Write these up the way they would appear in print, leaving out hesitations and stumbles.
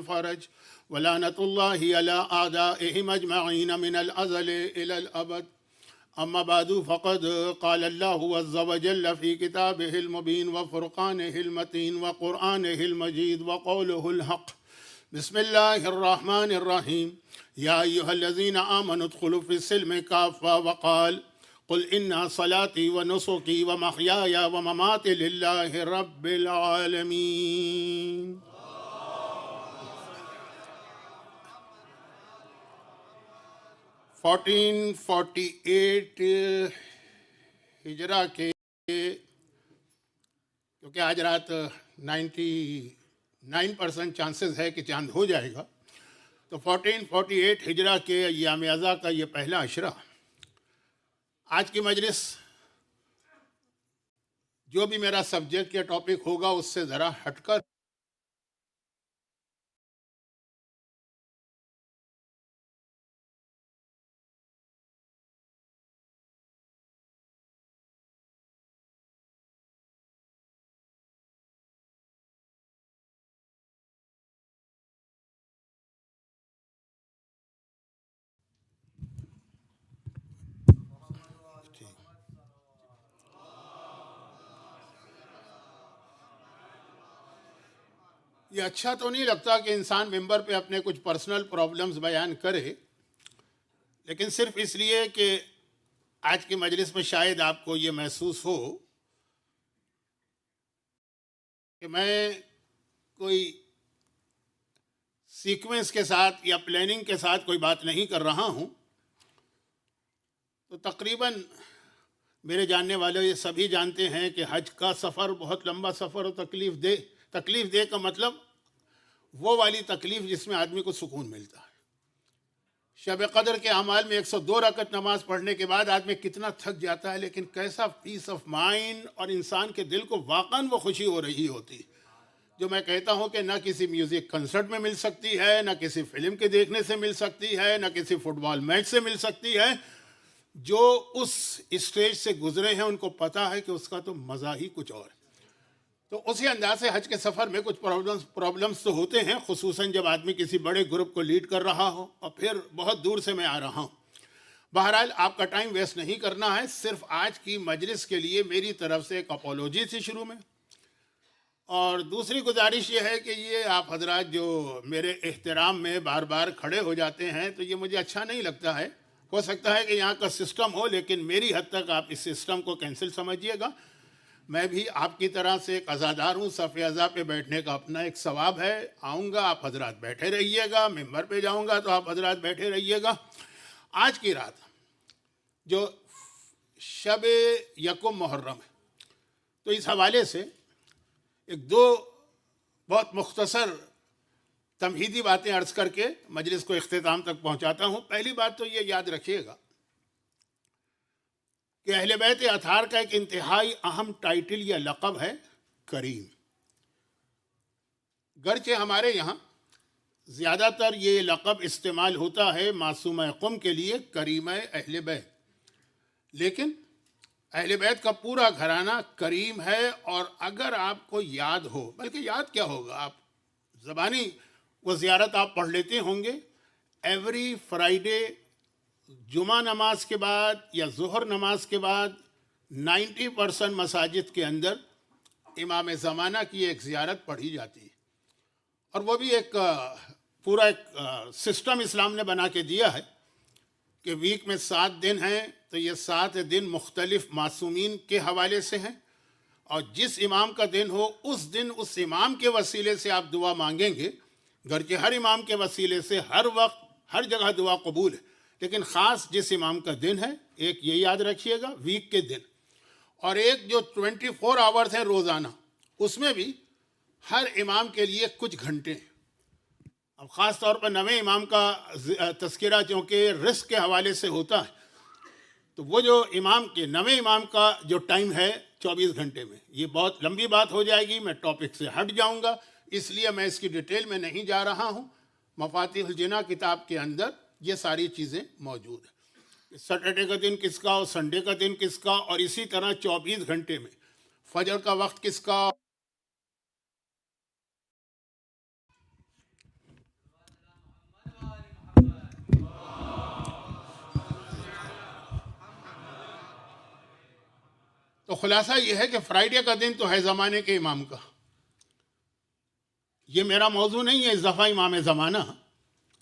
الفرج ولعنة الله على أعدائهم أجمعين من الأزل إلى الأبد. أما بعد فقد قال الله عز وجل في كتابه المبين وفرقانه المتين وقرآنه المجيد وقوله الحق. بسم الله الرحمن الرحيم. يا أيها الذين آمنوا ادخلوا في السلم كافة. وقال قل إن صلاتي ونسكي ومحياي ومماتي لله رب العالمين. فورٹین 48 ہجرہ کے، کیونکہ آج رات 99% چانسز ہے کہ چاند ہو جائے گا، تو 1448 ہجرہ کے ایام ازا کا یہ پہلا عشرہ. آج کی مجلس جو بھی میرا سبجیکٹ یا ٹاپک ہوگا اس سے ذرا ہٹ کر یہ اچھا تو نہیں لگتا کہ انسان ممبر پہ اپنے کچھ پرسنل پرابلمز بیان کرے، لیکن صرف اس لیے کہ آج کی مجلس میں شاید آپ کو یہ محسوس ہو کہ میں کوئی سیکوینس کے ساتھ یا پلاننگ کے ساتھ کوئی بات نہیں کر رہا ہوں. تو تقریباً میرے جاننے والے یہ سبھی جانتے ہیں کہ حج کا سفر بہت لمبا سفر اور تکلیف دہ کا مطلب وہ والی تکلیف جس میں آدمی کو سکون ملتا ہے. شب قدر کے اعمال میں 102 رکعت نماز پڑھنے کے بعد آدمی کتنا تھک جاتا ہے، لیکن کیسا پیس آف مائنڈ اور انسان کے دل کو واقعاً وہ خوشی ہو رہی ہوتی ہے، جو میں کہتا ہوں کہ نہ کسی میوزک کنسرٹ میں مل سکتی ہے، نہ کسی فلم کے دیکھنے سے مل سکتی ہے، نہ کسی فٹ بال میچ سے مل سکتی ہے. جو اس اسٹیج سے گزرے ہیں ان کو پتہ ہے کہ اس کا تو مزہ ہی کچھ اور ہے. تو اسی انداز سے حج کے سفر میں کچھ پرابلمس تو ہوتے ہیں، خصوصاً جب آدمی کسی بڑے گروپ کو لیڈ کر رہا ہو اور پھر بہت دور سے میں آ رہا ہوں. بہرحال آپ کا ٹائم ویسٹ نہیں کرنا ہے. صرف آج کی مجلس کے لیے میری طرف سے ایک اپولوجی تھی شروع میں، اور دوسری گزارش یہ ہے کہ یہ آپ حضرات جو میرے احترام میں بار بار کھڑے ہو جاتے ہیں تو یہ مجھے اچھا نہیں لگتا ہے. ہو سکتا ہے کہ یہاں کا سسٹم ہو، لیکن میری حد تک آپ اس سسٹم کو کینسل سمجھیے گا. میں بھی آپ کی طرح سے ایک عزادار ہوں. صف عزا پہ بیٹھنے کا اپنا ایک ثواب ہے. آؤں گا، آپ حضرات بیٹھے رہیے گا. ممبر پہ جاؤں گا تو آپ حضرات بیٹھے رہیے گا. آج کی رات جو شب یکم محرم ہے، تو اس حوالے سے ایک دو بہت مختصر تمہیدی باتیں عرض کر کے مجلس کو اختتام تک پہنچاتا ہوں. پہلی بات تو یہ یاد رکھیے گا کہ اہل بیت اطہار کا ایک انتہائی اہم ٹائٹل یا لقب ہے کریم. گرچہ ہمارے یہاں زیادہ تر یہ لقب استعمال ہوتا ہے معصومہ قم کے لیے، کریمہ اہل بیت، لیکن اہل بیت کا پورا گھرانہ کریم ہے. اور اگر آپ کو یاد ہو، بلکہ یاد کیا ہوگا، آپ زبانی وہ زیارت آپ پڑھ لیتے ہوں گے، ایوری فرائیڈے جمعہ نماز کے بعد یا ظہر نماز کے بعد 90% مساجد کے اندر امام زمانہ کی ایک زیارت پڑھی جاتی ہے. اور وہ بھی ایک پورا ایک سسٹم اسلام نے بنا کے دیا ہے کہ ویک میں 7 دن ہیں، تو یہ 7 دن مختلف معصومین کے حوالے سے ہیں، اور جس امام کا دن ہو اس دن اس امام کے وسیلے سے آپ دعا مانگیں گے. گرچہ ہر امام کے وسیلے سے ہر وقت ہر جگہ دعا قبول ہے، لیکن خاص جس امام کا دن ہے، ایک یہ یاد رکھیے گا ویک کے دن، اور ایک جو 24 آورز ہیں روزانہ، اس میں بھی ہر امام کے لیے کچھ گھنٹے ہیں. اب خاص طور پر نویں امام کا تذکرہ چونکہ رزق کے حوالے سے ہوتا ہے، تو وہ جو نویں امام کا جو ٹائم ہے 24 گھنٹے میں، یہ بہت لمبی بات ہو جائے گی، میں ٹاپک سے ہٹ جاؤں گا، اس لیے میں اس کی ڈیٹیل میں نہیں جا رہا ہوں. مفاتیح الجنہ کتاب کے اندر یہ ساری چیزیں موجود ہیں. سیٹرڈے کا دن کس کا اور سنڈے کا دن کس کا، اور اسی طرح 24 گھنٹے میں فجر کا وقت کس کا. خلاصہ یہ ہے کہ فرائیڈے کا دن تو ہے زمانے کے امام کا. یہ میرا موضوع نہیں ہے اس دفعہ امام زمانہ،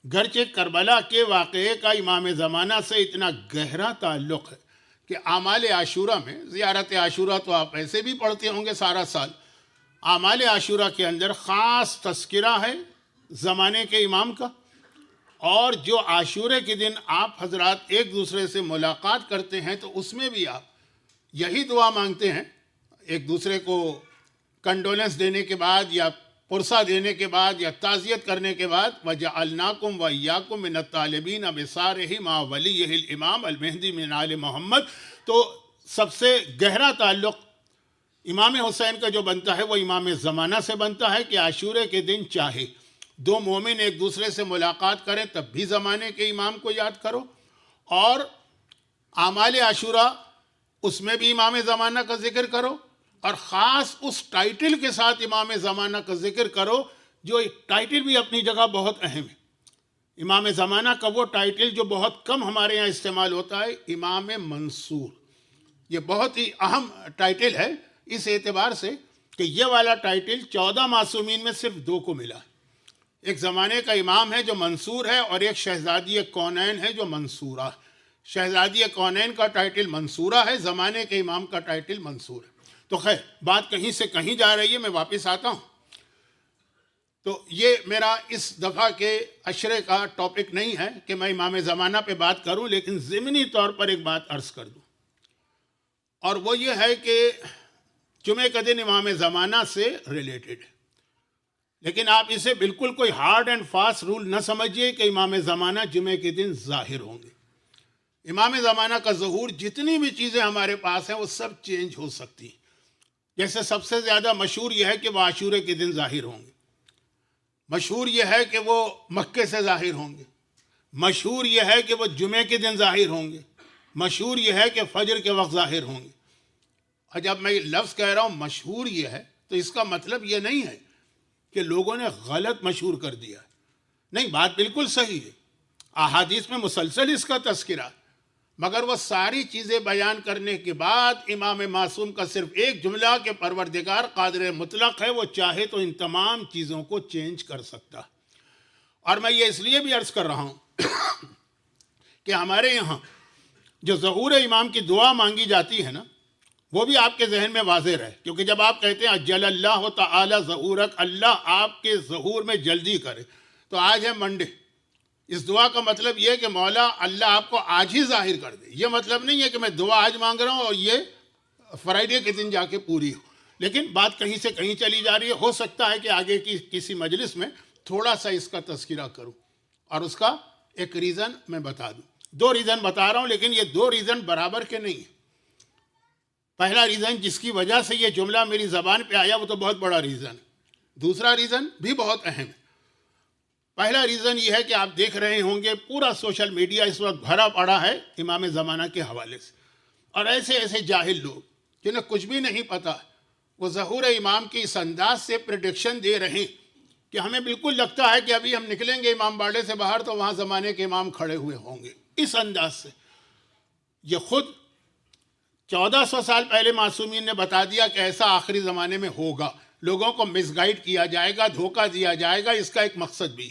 گرچہ کربلا کے واقعے کا امام زمانہ سے اتنا گہرا تعلق ہے کہ اعمال عاشورہ میں، زیارت عاشورہ تو آپ ایسے بھی پڑھتے ہوں گے سارا سال، اعمال عاشورہ کے اندر خاص تذکرہ ہے زمانے کے امام کا. اور جو عاشورے کے دن آپ حضرات ایک دوسرے سے ملاقات کرتے ہیں تو اس میں بھی آپ یہی دعا مانگتے ہیں، ایک دوسرے کو کنڈولنس دینے کے بعد یا پرسہ دینے کے بعد یا تعزیت کرنے کے بعد، وَجَعَلْنَاكُمْ وَإِيَّاكُمْ مِنَ الطَّالِبِينَ بِصَارِهِ مَا وَلِيِّهِ الْإِمَامِ الْمَهْدِي مِنْ آلِ محمد. تو سب سے گہرا تعلق امام حسین کا جو بنتا ہے وہ امام زمانہ سے بنتا ہے کہ عاشورے کے دن چاہے دو مومن ایک دوسرے سے ملاقات کریں تب بھی زمانے کے امام کو یاد کرو، اور اعمال عاشورہ اس میں بھی امام زمانہ کا ذکر کرو، اور خاص اس ٹائٹل کے ساتھ امام زمانہ کا ذکر کرو جو ٹائٹل بھی اپنی جگہ بہت اہم ہے. امام زمانہ کا وہ ٹائٹل جو بہت کم ہمارے یہاں استعمال ہوتا ہے، امام منصور. یہ بہت ہی اہم ٹائٹل ہے اس اعتبار سے کہ یہ والا ٹائٹل 14 معصومین میں صرف 2 کو ملا ہے. ایک زمانے کا امام ہے جو منصور ہے، اور ایک شہزادی کونین ہے جو منصورہ. شہزادی کونین کا ٹائٹل منصورہ ہے، زمانے کے امام کا ٹائٹل منصور ہے. تو خیر بات کہیں سے کہیں جا رہی ہے، میں واپس آتا ہوں. تو یہ میرا اس دفعہ کے عشرے کا ٹاپک نہیں ہے کہ میں امام زمانہ پہ بات کروں، لیکن ضمنی طور پر ایک بات عرض کر دوں، اور وہ یہ ہے کہ جمعہ کا دن امام زمانہ سے ریلیٹڈ ہے، لیکن آپ اسے بالکل کوئی ہارڈ اینڈ فاسٹ رول نہ سمجھیے کہ امام زمانہ جمعہ کے دن ظاہر ہوں گے. امام زمانہ کا ظہور جتنی بھی چیزیں ہمارے پاس ہیں وہ سب چینج ہو سکتی ہیں. جیسے سب سے زیادہ مشہور یہ ہے کہ وہ عاشورے کے دن ظاہر ہوں گے، مشہور یہ ہے کہ وہ مکے سے ظاہر ہوں گے، مشہور یہ ہے کہ وہ جمعے کے دن ظاہر ہوں گے، مشہور یہ ہے کہ فجر کے وقت ظاہر ہوں گے. اور جب میں لفظ کہہ رہا ہوں مشہور یہ ہے تو اس کا مطلب یہ نہیں ہے کہ لوگوں نے غلط مشہور کر دیا ہے. نہیں، بات بالکل صحیح ہے، احادیث میں مسلسل اس کا تذکرہ ہے، مگر وہ ساری چیزیں بیان کرنے کے بعد امام معصوم کا صرف ایک جملہ کہ پروردگار قادر مطلق ہے، وہ چاہے تو ان تمام چیزوں کو چینج کر سکتا. اور میں یہ اس لیے بھی عرض کر رہا ہوں کہ ہمارے یہاں جو ظہور امام کی دعا مانگی جاتی ہے نا، وہ بھی آپ کے ذہن میں واضح رہے، کیونکہ جب آپ کہتے ہیں اجل اللہ تعالی ظہورک، اللہ آپ کے ظہور میں جلدی کرے، تو آج ہے منڈے. اس دعا کا مطلب یہ ہے کہ مولا اللہ آپ کو آج ہی ظاہر کر دے. یہ مطلب نہیں ہے کہ میں دعا آج مانگ رہا ہوں اور یہ فرائیڈے کے دن جا کے پوری ہو. لیکن بات کہیں سے کہیں چلی جا رہی ہے، ہو سکتا ہے کہ آگے کی کسی مجلس میں تھوڑا سا اس کا تذکرہ کروں اور اس کا ایک ریزن میں بتا دوں. 2 ریزن بتا رہا ہوں، لیکن یہ 2 ریزن برابر کے نہیں ہیں. پہلا ریزن جس کی وجہ سے یہ جملہ میری زبان پہ آیا وہ تو بہت بڑا ریزن ہے. دوسرا ریزن بھی بہت اہم ہے. پہلا ریزن یہ ہے کہ آپ دیکھ رہے ہوں گے پورا سوشل میڈیا اس وقت بھرا پڑا ہے امام زمانہ کے حوالے سے، اور ایسے ایسے جاہل لوگ جنہیں کچھ بھی نہیں پتا وہ ظہور امام کی اس انداز سے پریڈکشن دے رہے ہیں کہ ہمیں بالکل لگتا ہے کہ ابھی ہم نکلیں گے امام باڑے سے باہر تو وہاں زمانے کے امام کھڑے ہوئے ہوں گے. اس انداز سے یہ خود 1400 سال پہلے معصومین نے بتا دیا کہ ایسا آخری زمانے میں ہوگا، لوگوں کو مس گائیڈ کیا جائے گا، دھوکہ دیا جائے گا. اس کا ایک مقصد بھی،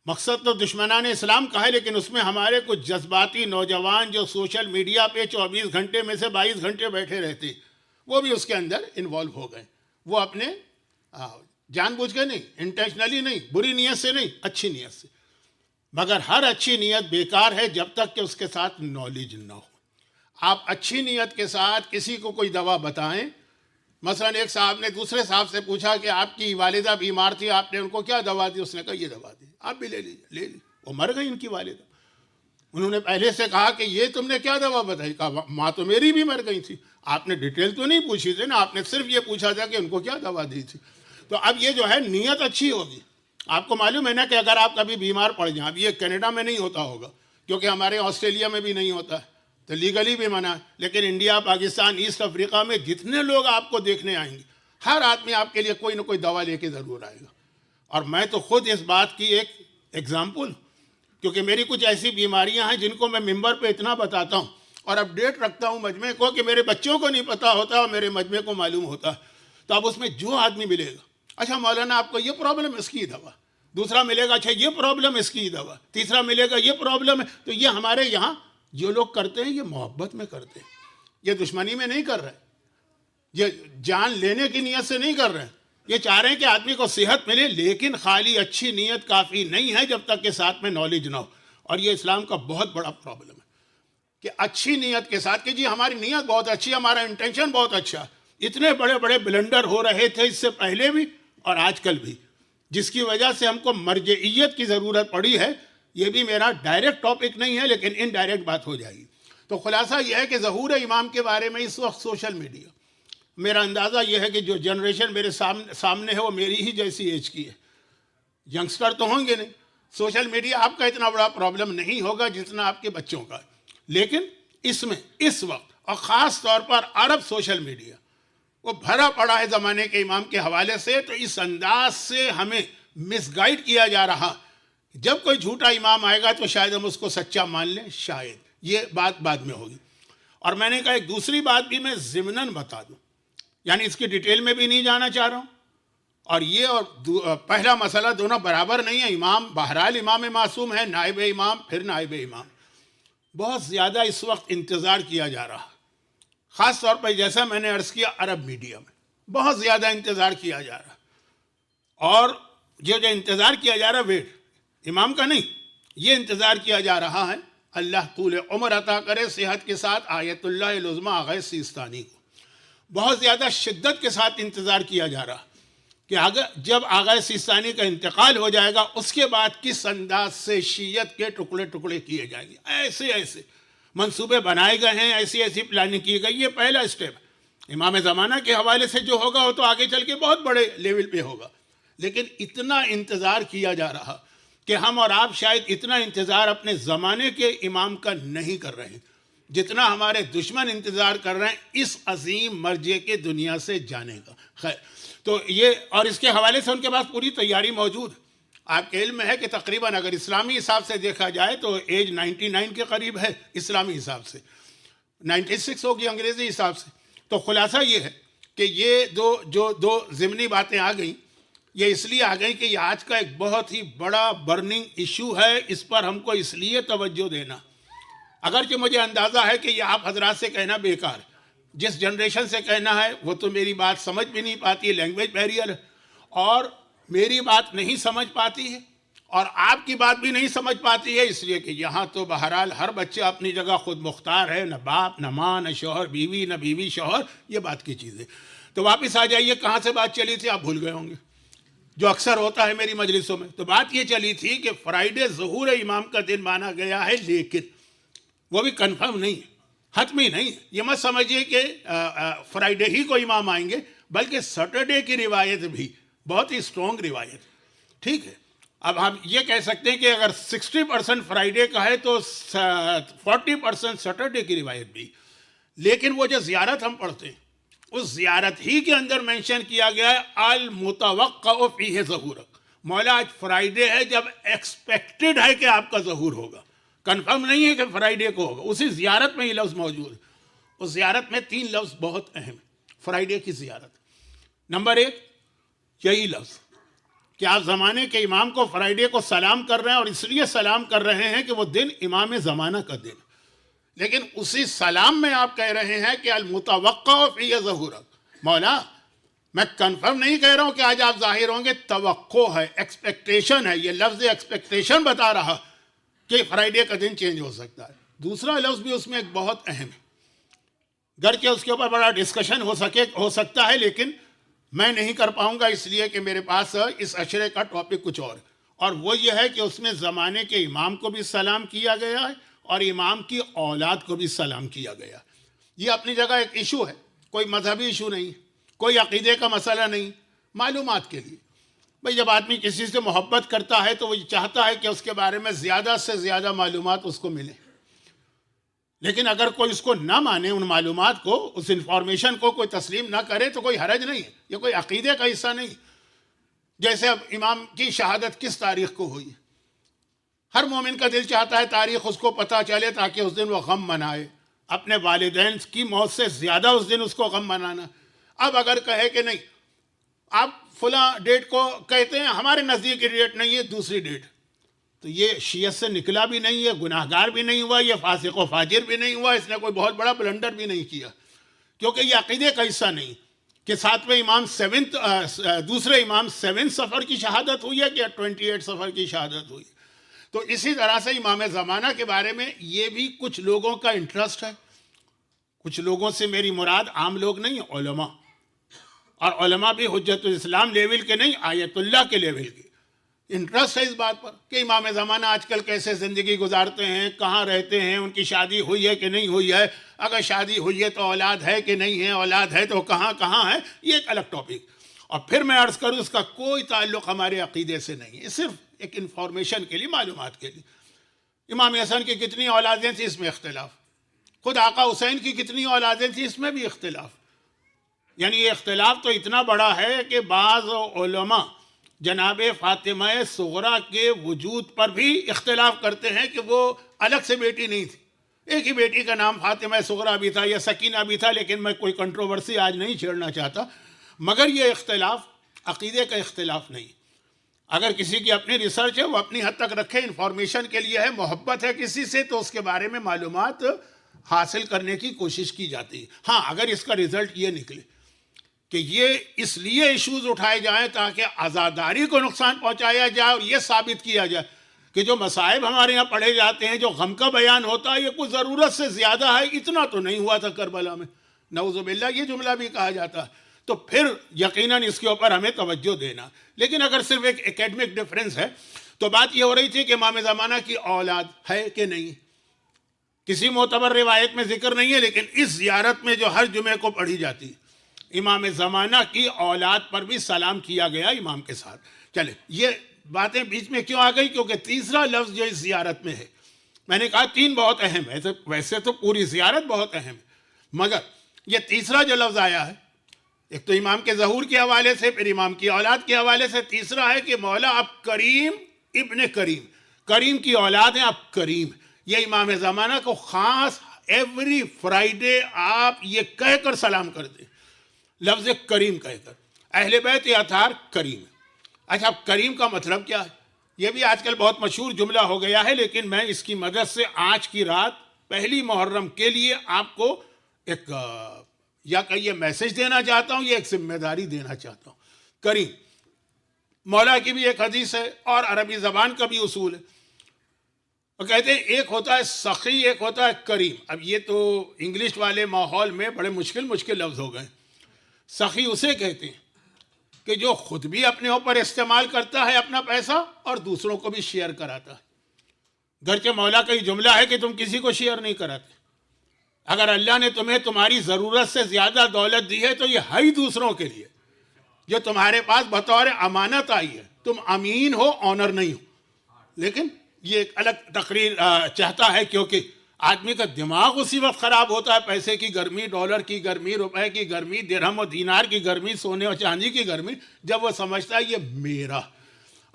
مقصد تو دشمنان اسلام کا ہے، لیکن اس میں ہمارے کچھ جذباتی نوجوان جو سوشل میڈیا پہ 24 گھنٹے میں سے 22 گھنٹے بیٹھے رہتے، وہ بھی اس کے اندر انوالو ہو گئے. وہ اپنے جان بوجھ کے نہیں، انٹینشنلی نہیں، بری نیت سے نہیں، اچھی نیت سے. مگر ہر اچھی نیت بیکار ہے جب تک کہ اس کے ساتھ نالج نہ ہو. آپ اچھی نیت کے ساتھ کسی کو کوئی دوا بتائیں، مثلا ایک صاحب نے دوسرے صاحب سے پوچھا کہ آپ کی والدہ بیمار تھی، آپ نے ان کو کیا دوا دی؟ اس نے کہا یہ دوا دی، آپ بھی لے لیجیے. لے لی، وہ مر گئی ان کی والدہ. انہوں نے پہلے سے کہا کہ یہ تم نے کیا دوا بتائی؟ کہا ماں تو میری بھی مر گئی تھی. آپ نے ڈیٹیل تو نہیں پوچھی تھی نا، آپ نے صرف یہ پوچھا تھا کہ ان کو کیا دوا دی تھی. تو اب یہ جو ہے نیت اچھی ہوگی. آپ کو معلوم ہے نا کہ اگر آپ کبھی بیمار پڑ جائیں، اب یہ کینیڈا میں نہیں ہوتا ہوگا کیونکہ ہمارے آسٹریلیا میں بھی نہیں ہوتا ہے تو لیگلی بھی منع ہے، لیکن انڈیا، پاکستان، ایسٹ افریقہ میں جتنے لوگ آپ کو دیکھنے آئیں گے، ہر آدمی آپ کے لیے کوئی نہ کوئی دوا لے کے ضرور آئے گا. اور میں تو خود اس بات کی ایک ایگزامپل، کیونکہ میری کچھ ایسی بیماریاں ہیں جن کو میں ممبر پہ اتنا بتاتا ہوں اور اپڈیٹ رکھتا ہوں مجمع کو کہ میرے بچوں کو نہیں پتہ ہوتا اور میرے مجمع کو معلوم ہوتا. تو اب اس میں جو آدمی ملے گا, اچھا مولانا آپ کو یہ پرابلم, اس کی دوا. دوسرا ملے گا, اچھا یہ پرابلم, اس کی دوا. تیسرا ملے گا, یہ پرابلم ہے. تو یہ ہمارے یہاں جو لوگ کرتے ہیں یہ محبت میں کرتے ہیں, یہ دشمنی میں نہیں کر رہے, یہ جان لینے کی نیت سے نہیں کر رہے ہیں. یہ چاہ رہے ہیں کہ آدمی کو صحت ملے, لیکن خالی اچھی نیت کافی نہیں ہے جب تک کہ ساتھ میں نالج نہ ہو. اور یہ اسلام کا بہت بڑا پرابلم ہے کہ اچھی نیت کے ساتھ, کہ جی ہماری نیت بہت اچھی ہے, ہمارا انٹینشن بہت اچھا. اتنے بڑے بڑے بلنڈر ہو رہے تھے اس سے پہلے بھی اور آج کل بھی, جس کی وجہ سے ہم کو مرجعیت کی ضرورت پڑی ہے. یہ بھی میرا ڈائریکٹ ٹاپک نہیں ہے لیکن انڈائریکٹ بات ہو جائے گی. تو خلاصہ یہ ہے کہ ظہور امام کے بارے میں اس وقت سوشل میڈیا, میرا اندازہ یہ ہے کہ جو جنریشن میرے سامنے ہے وہ میری ہی جیسی ایج کی ہے, ینگسٹر تو ہوں گے نہیں. سوشل میڈیا آپ کا اتنا بڑا پرابلم نہیں ہوگا جتنا آپ کے بچوں کا, لیکن اس میں اس وقت اور خاص طور پر عرب سوشل میڈیا وہ بھرا پڑا ہے زمانے کے امام کے حوالے سے. تو اس انداز سے ہمیں مس گائیڈ کیا جا رہا, جب کوئی جھوٹا امام آئے گا تو شاید ہم اس کو سچا مان لیں, شاید یہ بات بعد میں ہوگی. اور میں نے کہا ایک دوسری بات بھی میں ضمناً بتا دوں, یعنی اس کی ڈیٹیل میں بھی نہیں جانا چاہ رہا ہوں. اور یہ اور پہلا مسئلہ دونوں برابر نہیں ہے. امام بہرحال امام معصوم ہے, نائب امام پھر نائب امام. بہت زیادہ اس وقت انتظار کیا جا رہا, خاص طور پر جیسا میں نے عرض کیا عرب میڈیا میں بہت زیادہ انتظار کیا جا رہا. اور جو انتظار کیا جا رہا ویٹ امام کا نہیں, یہ انتظار کیا جا رہا ہے اللہ طول عمر عطا کرے صحت کے ساتھ آیت اللہ العظمیٰ آغا سیستانی کو. بہت زیادہ شدت کے ساتھ انتظار کیا جا رہا کہ جب آغا سیستانی کا انتقال ہو جائے گا اس کے بعد کس انداز سے شیعت کے ٹکڑے ٹکڑے کیے جائیں گے. ایسے ایسے منصوبے بنائے گئے ہیں, ایسی ایسی پلاننگ کی گئی. یہ پہلا اسٹیپ ہے. امام زمانہ کے حوالے سے جو ہوگا وہ تو آگے چل کے بہت بڑے لیول پہ ہوگا, لیکن اتنا انتظار کیا جا رہا کہ ہم اور آپ شاید اتنا انتظار اپنے زمانے کے امام کا نہیں کر رہے ہیں جتنا ہمارے دشمن انتظار کر رہے ہیں اس عظیم مرجع کے دنیا سے جانے کا. خیر, تو یہ اور اس کے حوالے سے ان کے پاس پوری تیاری موجود. آپ کے علم میں ہے کہ تقریباً اگر اسلامی حساب سے دیکھا جائے تو ایج 99 کے قریب ہے, اسلامی حساب سے 96 ہوگی انگریزی حساب سے. تو خلاصہ یہ ہے کہ یہ دو ضمنی باتیں آ گئیں. یہ اس لیے آ گئی کہ یہ آج کا ایک بہت ہی بڑا برننگ ایشو ہے, اس پر ہم کو اس لیے توجہ دینا. اگرچہ مجھے اندازہ ہے کہ یہ آپ حضرات سے کہنا بیکار ہے, جس جنریشن سے کہنا ہے وہ تو میری بات سمجھ بھی نہیں پاتی ہے, لینگویج بیریئر ہے, اور میری بات نہیں سمجھ پاتی ہے اور آپ کی بات بھی نہیں سمجھ پاتی ہے, اس لیے کہ یہاں تو بہرحال ہر بچہ اپنی جگہ خود مختار ہے, نہ باپ نہ ماں نہ شوہر بیوی نہ بیوی شوہر, یہ بات کی چیزیں. تو واپس آ جائیے, کہاں سے بات چلی تھی آپ بھول گئے ہوں گے, جو اکثر ہوتا ہے میری مجلسوں میں. تو بات یہ چلی تھی کہ فرائیڈے ظہور امام کا دن مانا گیا ہے, لیکن وہ بھی کنفرم نہیں ہے, حتمی نہیں ہے. یہ مت سمجھیے کہ فرائیڈے ہی کو امام آئیں گے, بلکہ سیٹرڈے کی روایت بھی بہت ہی اسٹرانگ روایت, ٹھیک ہے. اب ہم یہ کہہ سکتے ہیں کہ اگر 60% فرائیڈے کا ہے تو 40% سیٹرڈے کی روایت بھی. لیکن وہ جو زیارت ہم پڑھتے ہیں اس زیارت ہی کے اندر مینشن کیا گیا ہے المتوقع فیہ ظہورک. مولا آج فرائیڈے ہے جب ایکسپیکٹڈ ہے کہ آپ کا ظہور ہوگا, کنفرم نہیں ہے کہ فرائیڈے کو ہوگا. اسی زیارت میں یہ لفظ موجود ہے. اس زیارت میں 3 لفظ بہت اہم ہیں فرائیڈے کی زیارت. نمبر 1 یہی لفظ کہ آپ زمانے کے امام کو فرائیڈے کو سلام کر رہے ہیں, اور اس لیے سلام کر رہے ہیں کہ وہ دن امام زمانہ کا دن. لیکن اسی سلام میں آپ کہہ رہے ہیں کہ المتوقع فی ظہورک. مولا میں کنفرم نہیں کہہ رہا ہوں کہ آج آپ ظاہر ہوں گے, توقع ہے, ایکسپیکٹیشن ہے. یہ لفظ ایکسپیکٹیشن بتا رہا کہ فرائیڈے کا دن چینج ہو سکتا ہے. دوسرا لفظ بھی اس میں ایک بہت اہم ہے, گرچہ اس کے اوپر بڑا ڈسکشن ہو سکتا ہے, لیکن میں نہیں کر پاؤں گا اس لیے کہ میرے پاس اس اشرے کا ٹاپک کچھ اور ہے. اور وہ یہ ہے کہ اس میں زمانے کے امام کو بھی سلام کیا گیا ہے اور امام کی اولاد کو بھی سلام کیا گیا. یہ اپنی جگہ ایک ایشو ہے, کوئی مذہبی ایشو نہیں, کوئی عقیدے کا مسئلہ نہیں, معلومات کے لیے. بھئی جب آدمی کسی سے محبت کرتا ہے تو وہ چاہتا ہے کہ اس کے بارے میں زیادہ سے زیادہ معلومات اس کو ملیں. لیکن اگر کوئی اس کو نہ مانے, ان معلومات کو, اس انفارمیشن کو کوئی تسلیم نہ کرے تو کوئی حرج نہیں ہے. یہ کوئی عقیدے کا حصہ نہیں. جیسے اب امام کی شہادت کس تاریخ کو ہوئی, ہر مومن کا دل چاہتا ہے تاریخ اس کو پتہ چلے تاکہ اس دن وہ غم منائے. اپنے والدین کی موت سے زیادہ اس دن اس کو غم منانا. اب اگر کہے کہ نہیں آپ فلاں ڈیٹ کو کہتے ہیں، ہمارے نزدیک ڈیٹ نہیں ہے، دوسری ڈیٹ، تو یہ شیعت سے نکلا بھی نہیں ہے، گناہ گار بھی نہیں ہوا، یہ فاسق و فاجر بھی نہیں ہوا، اس نے کوئی بہت بڑا بلنڈر بھی نہیں کیا، کیونکہ یہ عقیدے کا حصہ نہیں کہ ساتویں امام دوسرے امام 7 سفر کی شہادت ہوئی ہے کہ 28 سفر کی شہادت ہوئی. تو اسی طرح سے امام زمانہ کے بارے میں یہ بھی کچھ لوگوں کا انٹرسٹ ہے. کچھ لوگوں سے میری مراد عام لوگ نہیں، علماء، اور علماء بھی حجت الاسلام لیول کے نہیں، آیت اللہ کے لیول کے. انٹرسٹ ہے اس بات پر کہ امام زمانہ آج کل کیسے زندگی گزارتے ہیں، کہاں رہتے ہیں، ان کی شادی ہوئی ہے کہ نہیں ہوئی ہے، اگر شادی ہوئی ہے تو اولاد ہے کہ نہیں ہے، اولاد ہے تو کہاں کہاں ہے، یہ ایک الگ ٹاپک. اور پھر میں عرض کروں اس کا کوئی تعلق ہمارے عقیدے سے نہیں ہے، صرف ایک انفارمیشن کے لیے، معلومات کے لیے. امام حسن کی کتنی اولادیں تھیں اس میں اختلاف، خود آقا حسین کی کتنی اولادیں تھیں اس میں بھی اختلاف. یعنی یہ اختلاف تو اتنا بڑا ہے کہ بعض علماء جناب فاطمہ صغریٰ کے وجود پر بھی اختلاف کرتے ہیں کہ وہ الگ سے بیٹی نہیں تھی. ایک ہی بیٹی کا نام فاطمہ صغریٰ بھی تھا یا سکینہ بھی تھا، لیکن میں کوئی کنٹروورسی آج نہیں چھیڑنا چاہتا. مگر یہ اختلاف عقیدے کا اختلاف نہیں. اگر کسی کی اپنی ریسرچ ہے وہ اپنی حد تک رکھے، انفارمیشن کے لیے ہے، محبت ہے کسی سے تو اس کے بارے میں معلومات حاصل کرنے کی کوشش کی جاتی ہے. ہاں اگر اس کا رزلٹ یہ نکلے کہ یہ اس لیے ایشوز اٹھائے جائیں تاکہ عزاداری کو نقصان پہنچایا جائے اور یہ ثابت کیا جائے کہ جو مصائب ہمارے یہاں پڑھے جاتے ہیں، جو غم کا بیان ہوتا ہے، یہ کچھ ضرورت سے زیادہ ہے، اتنا تو نہیں ہوا تھا کربلا میں، نعوذ باللہ یہ جملہ بھی کہا جاتا ہے، تو پھر یقیناً اس کے اوپر ہمیں توجہ دینا. لیکن اگر صرف ایک ایکیڈمک ڈفرینس ہے تو بات یہ ہو رہی تھی کہ امام زمانہ کی اولاد ہے کہ نہیں. کسی معتبر روایت میں ذکر نہیں ہے، لیکن اس زیارت میں جو ہر جمعے کو پڑھی جاتی ہے امام زمانہ کی اولاد پر بھی سلام کیا گیا امام کے ساتھ. چلے یہ باتیں بیچ میں کیوں آ گئی؟ کیونکہ تیسرا لفظ جو اس زیارت میں ہے، میں نے کہا 3 بہت اہم ہے، ویسے تو پوری زیارت بہت اہم ہے، مگر یہ تیسرا جو لفظ آیا ہے، ایک تو امام کے ظہور کے حوالے سے، پھر امام کی اولاد کے حوالے سے، تیسرا ہے کہ مولا آپ کریم ابن کریم، کریم کی اولاد ہیں آپ کریم. یہ امام زمانہ کو خاص ایوری فرائیڈے آپ یہ کہہ کر سلام کرتے، لفظ کریم کہہ کر، اہل بیت اطہار کریم. اچھا اب کریم کا مطلب کیا ہے؟ یہ بھی آج کل بہت مشہور جملہ ہو گیا ہے، لیکن میں اس کی مدد سے آج کی رات پہلی محرم کے لیے آپ کو ایک یا کہیے میسج دینا چاہتا ہوں، یا ایک ذمہ داری دینا چاہتا ہوں. کریم مولا کی بھی ایک حدیث ہے اور عربی زبان کا بھی اصول ہے. وہ کہتے ہیں ایک ہوتا ہے سخی، ایک ہوتا ہے کریم. اب یہ تو انگلش والے ماحول میں بڑے مشکل لفظ ہو گئے. سخی اسے کہتے ہیں کہ جو خود بھی اپنے اوپر استعمال کرتا ہے اپنا پیسہ اور دوسروں کو بھی شیئر کراتا ہے. گرچہ مولا کا یہ جملہ ہے کہ تم کسی کو شیئر نہیں کراتے. اگر اللہ نے تمہیں تمہاری ضرورت سے زیادہ دولت دی ہے تو یہ ہے ہی دوسروں کے لیے، جو تمہارے پاس بطور امانت آئی ہے. تم امین ہو، آنر نہیں ہو. لیکن یہ ایک الگ تقریر چاہتا ہے، کیونکہ آدمی کا دماغ اسی وقت خراب ہوتا ہے، پیسے کی گرمی، ڈالر کی گرمی، روپے کی گرمی، درہم و دینار کی گرمی، سونے اور چاندی کی گرمی، جب وہ سمجھتا ہے یہ میرا.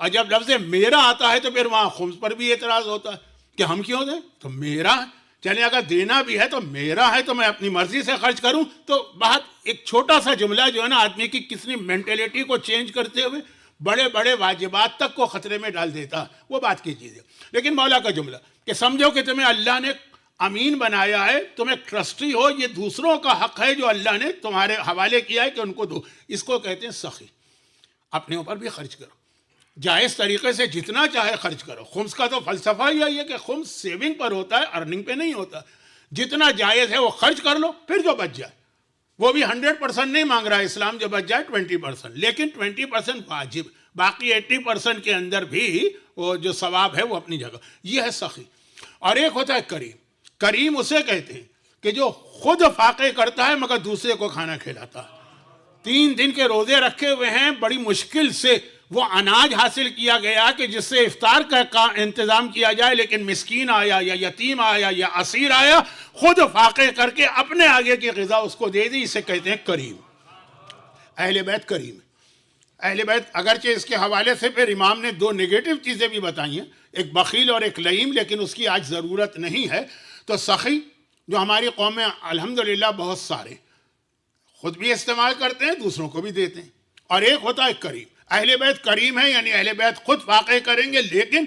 اور جب لفظ میرا آتا ہے تو پھر وہاں خمس پر بھی اعتراض ہوتا ہے کہ ہم کیوں دیں، تو میرا ہے. چلیں اگر دینا بھی ہے تو میرا ہے، تو میں اپنی مرضی سے خرچ کروں. تو بہت ایک چھوٹا سا جملہ جو ہے نا آدمی کی کتنی مینٹیلیٹی کو چینج کرتے ہوئے بڑے بڑے واجبات تک کو خطرے میں ڈال دیتا، وہ بات کی چیز ہے. لیکن مولا کا جملہ کہ سمجھو کہ تمہیں اللہ نے امین بنایا ہے، تم ایک ٹرسٹی ہو، یہ دوسروں کا حق ہے جو اللہ نے تمہارے حوالے کیا ہے کہ ان کو دو. اس کو کہتے ہیں سخی. اپنے اوپر بھی خرچ کرو، جائز طریقے سے جتنا چاہے خرچ کرو. خمس کا تو فلسفہ ہی ہے کہ خمس سیونگ پر ہوتا ہے، ارننگ پہ نہیں ہوتا. جتنا جائز ہے وہ خرچ کر لو، پھر جو بچ جائے وہ بھی 100% نہیں مانگ رہا ہے اسلام، جو بچ جائے 20%، لیکن 20% واجب، باقی 80% کے اندر بھی وہ جو ثواب ہے وہ اپنی جگہ. یہ ہے سخی. اور ایک ہوتا ہے کریم. کریم اسے کہتے ہیں کہ جو خود فاقے کرتا ہے مگر دوسرے کو کھانا کھلاتا ہے. 3 دن کے روزے رکھے ہوئے ہیں، بڑی مشکل سے وہ اناج حاصل کیا گیا کہ جس سے افطار کا انتظام کیا جائے، لیکن مسکین آیا یا یتیم آیا یا اسیر آیا، خود فاقے کر کے اپنے آگے کی غذا اس کو دے دی. اسے کہتے ہیں کریم. اہل بیت کریم. اہل بیت اگرچہ اس کے حوالے سے پھر امام نے 2 نگیٹو چیزیں بھی بتائی ہیں، ایک بخیل اور ایک لئیم، لیکن اس کی آج ضرورت نہیں ہے. تو سخی جو ہماری قوم میں الحمدللہ بہت سارے خود بھی استعمال کرتے ہیں، دوسروں کو بھی دیتے ہیں. اور ایک ہوتا ہے کریم. اہل بیت کریم ہے، یعنی اہل بیت خود واقع کریں گے لیکن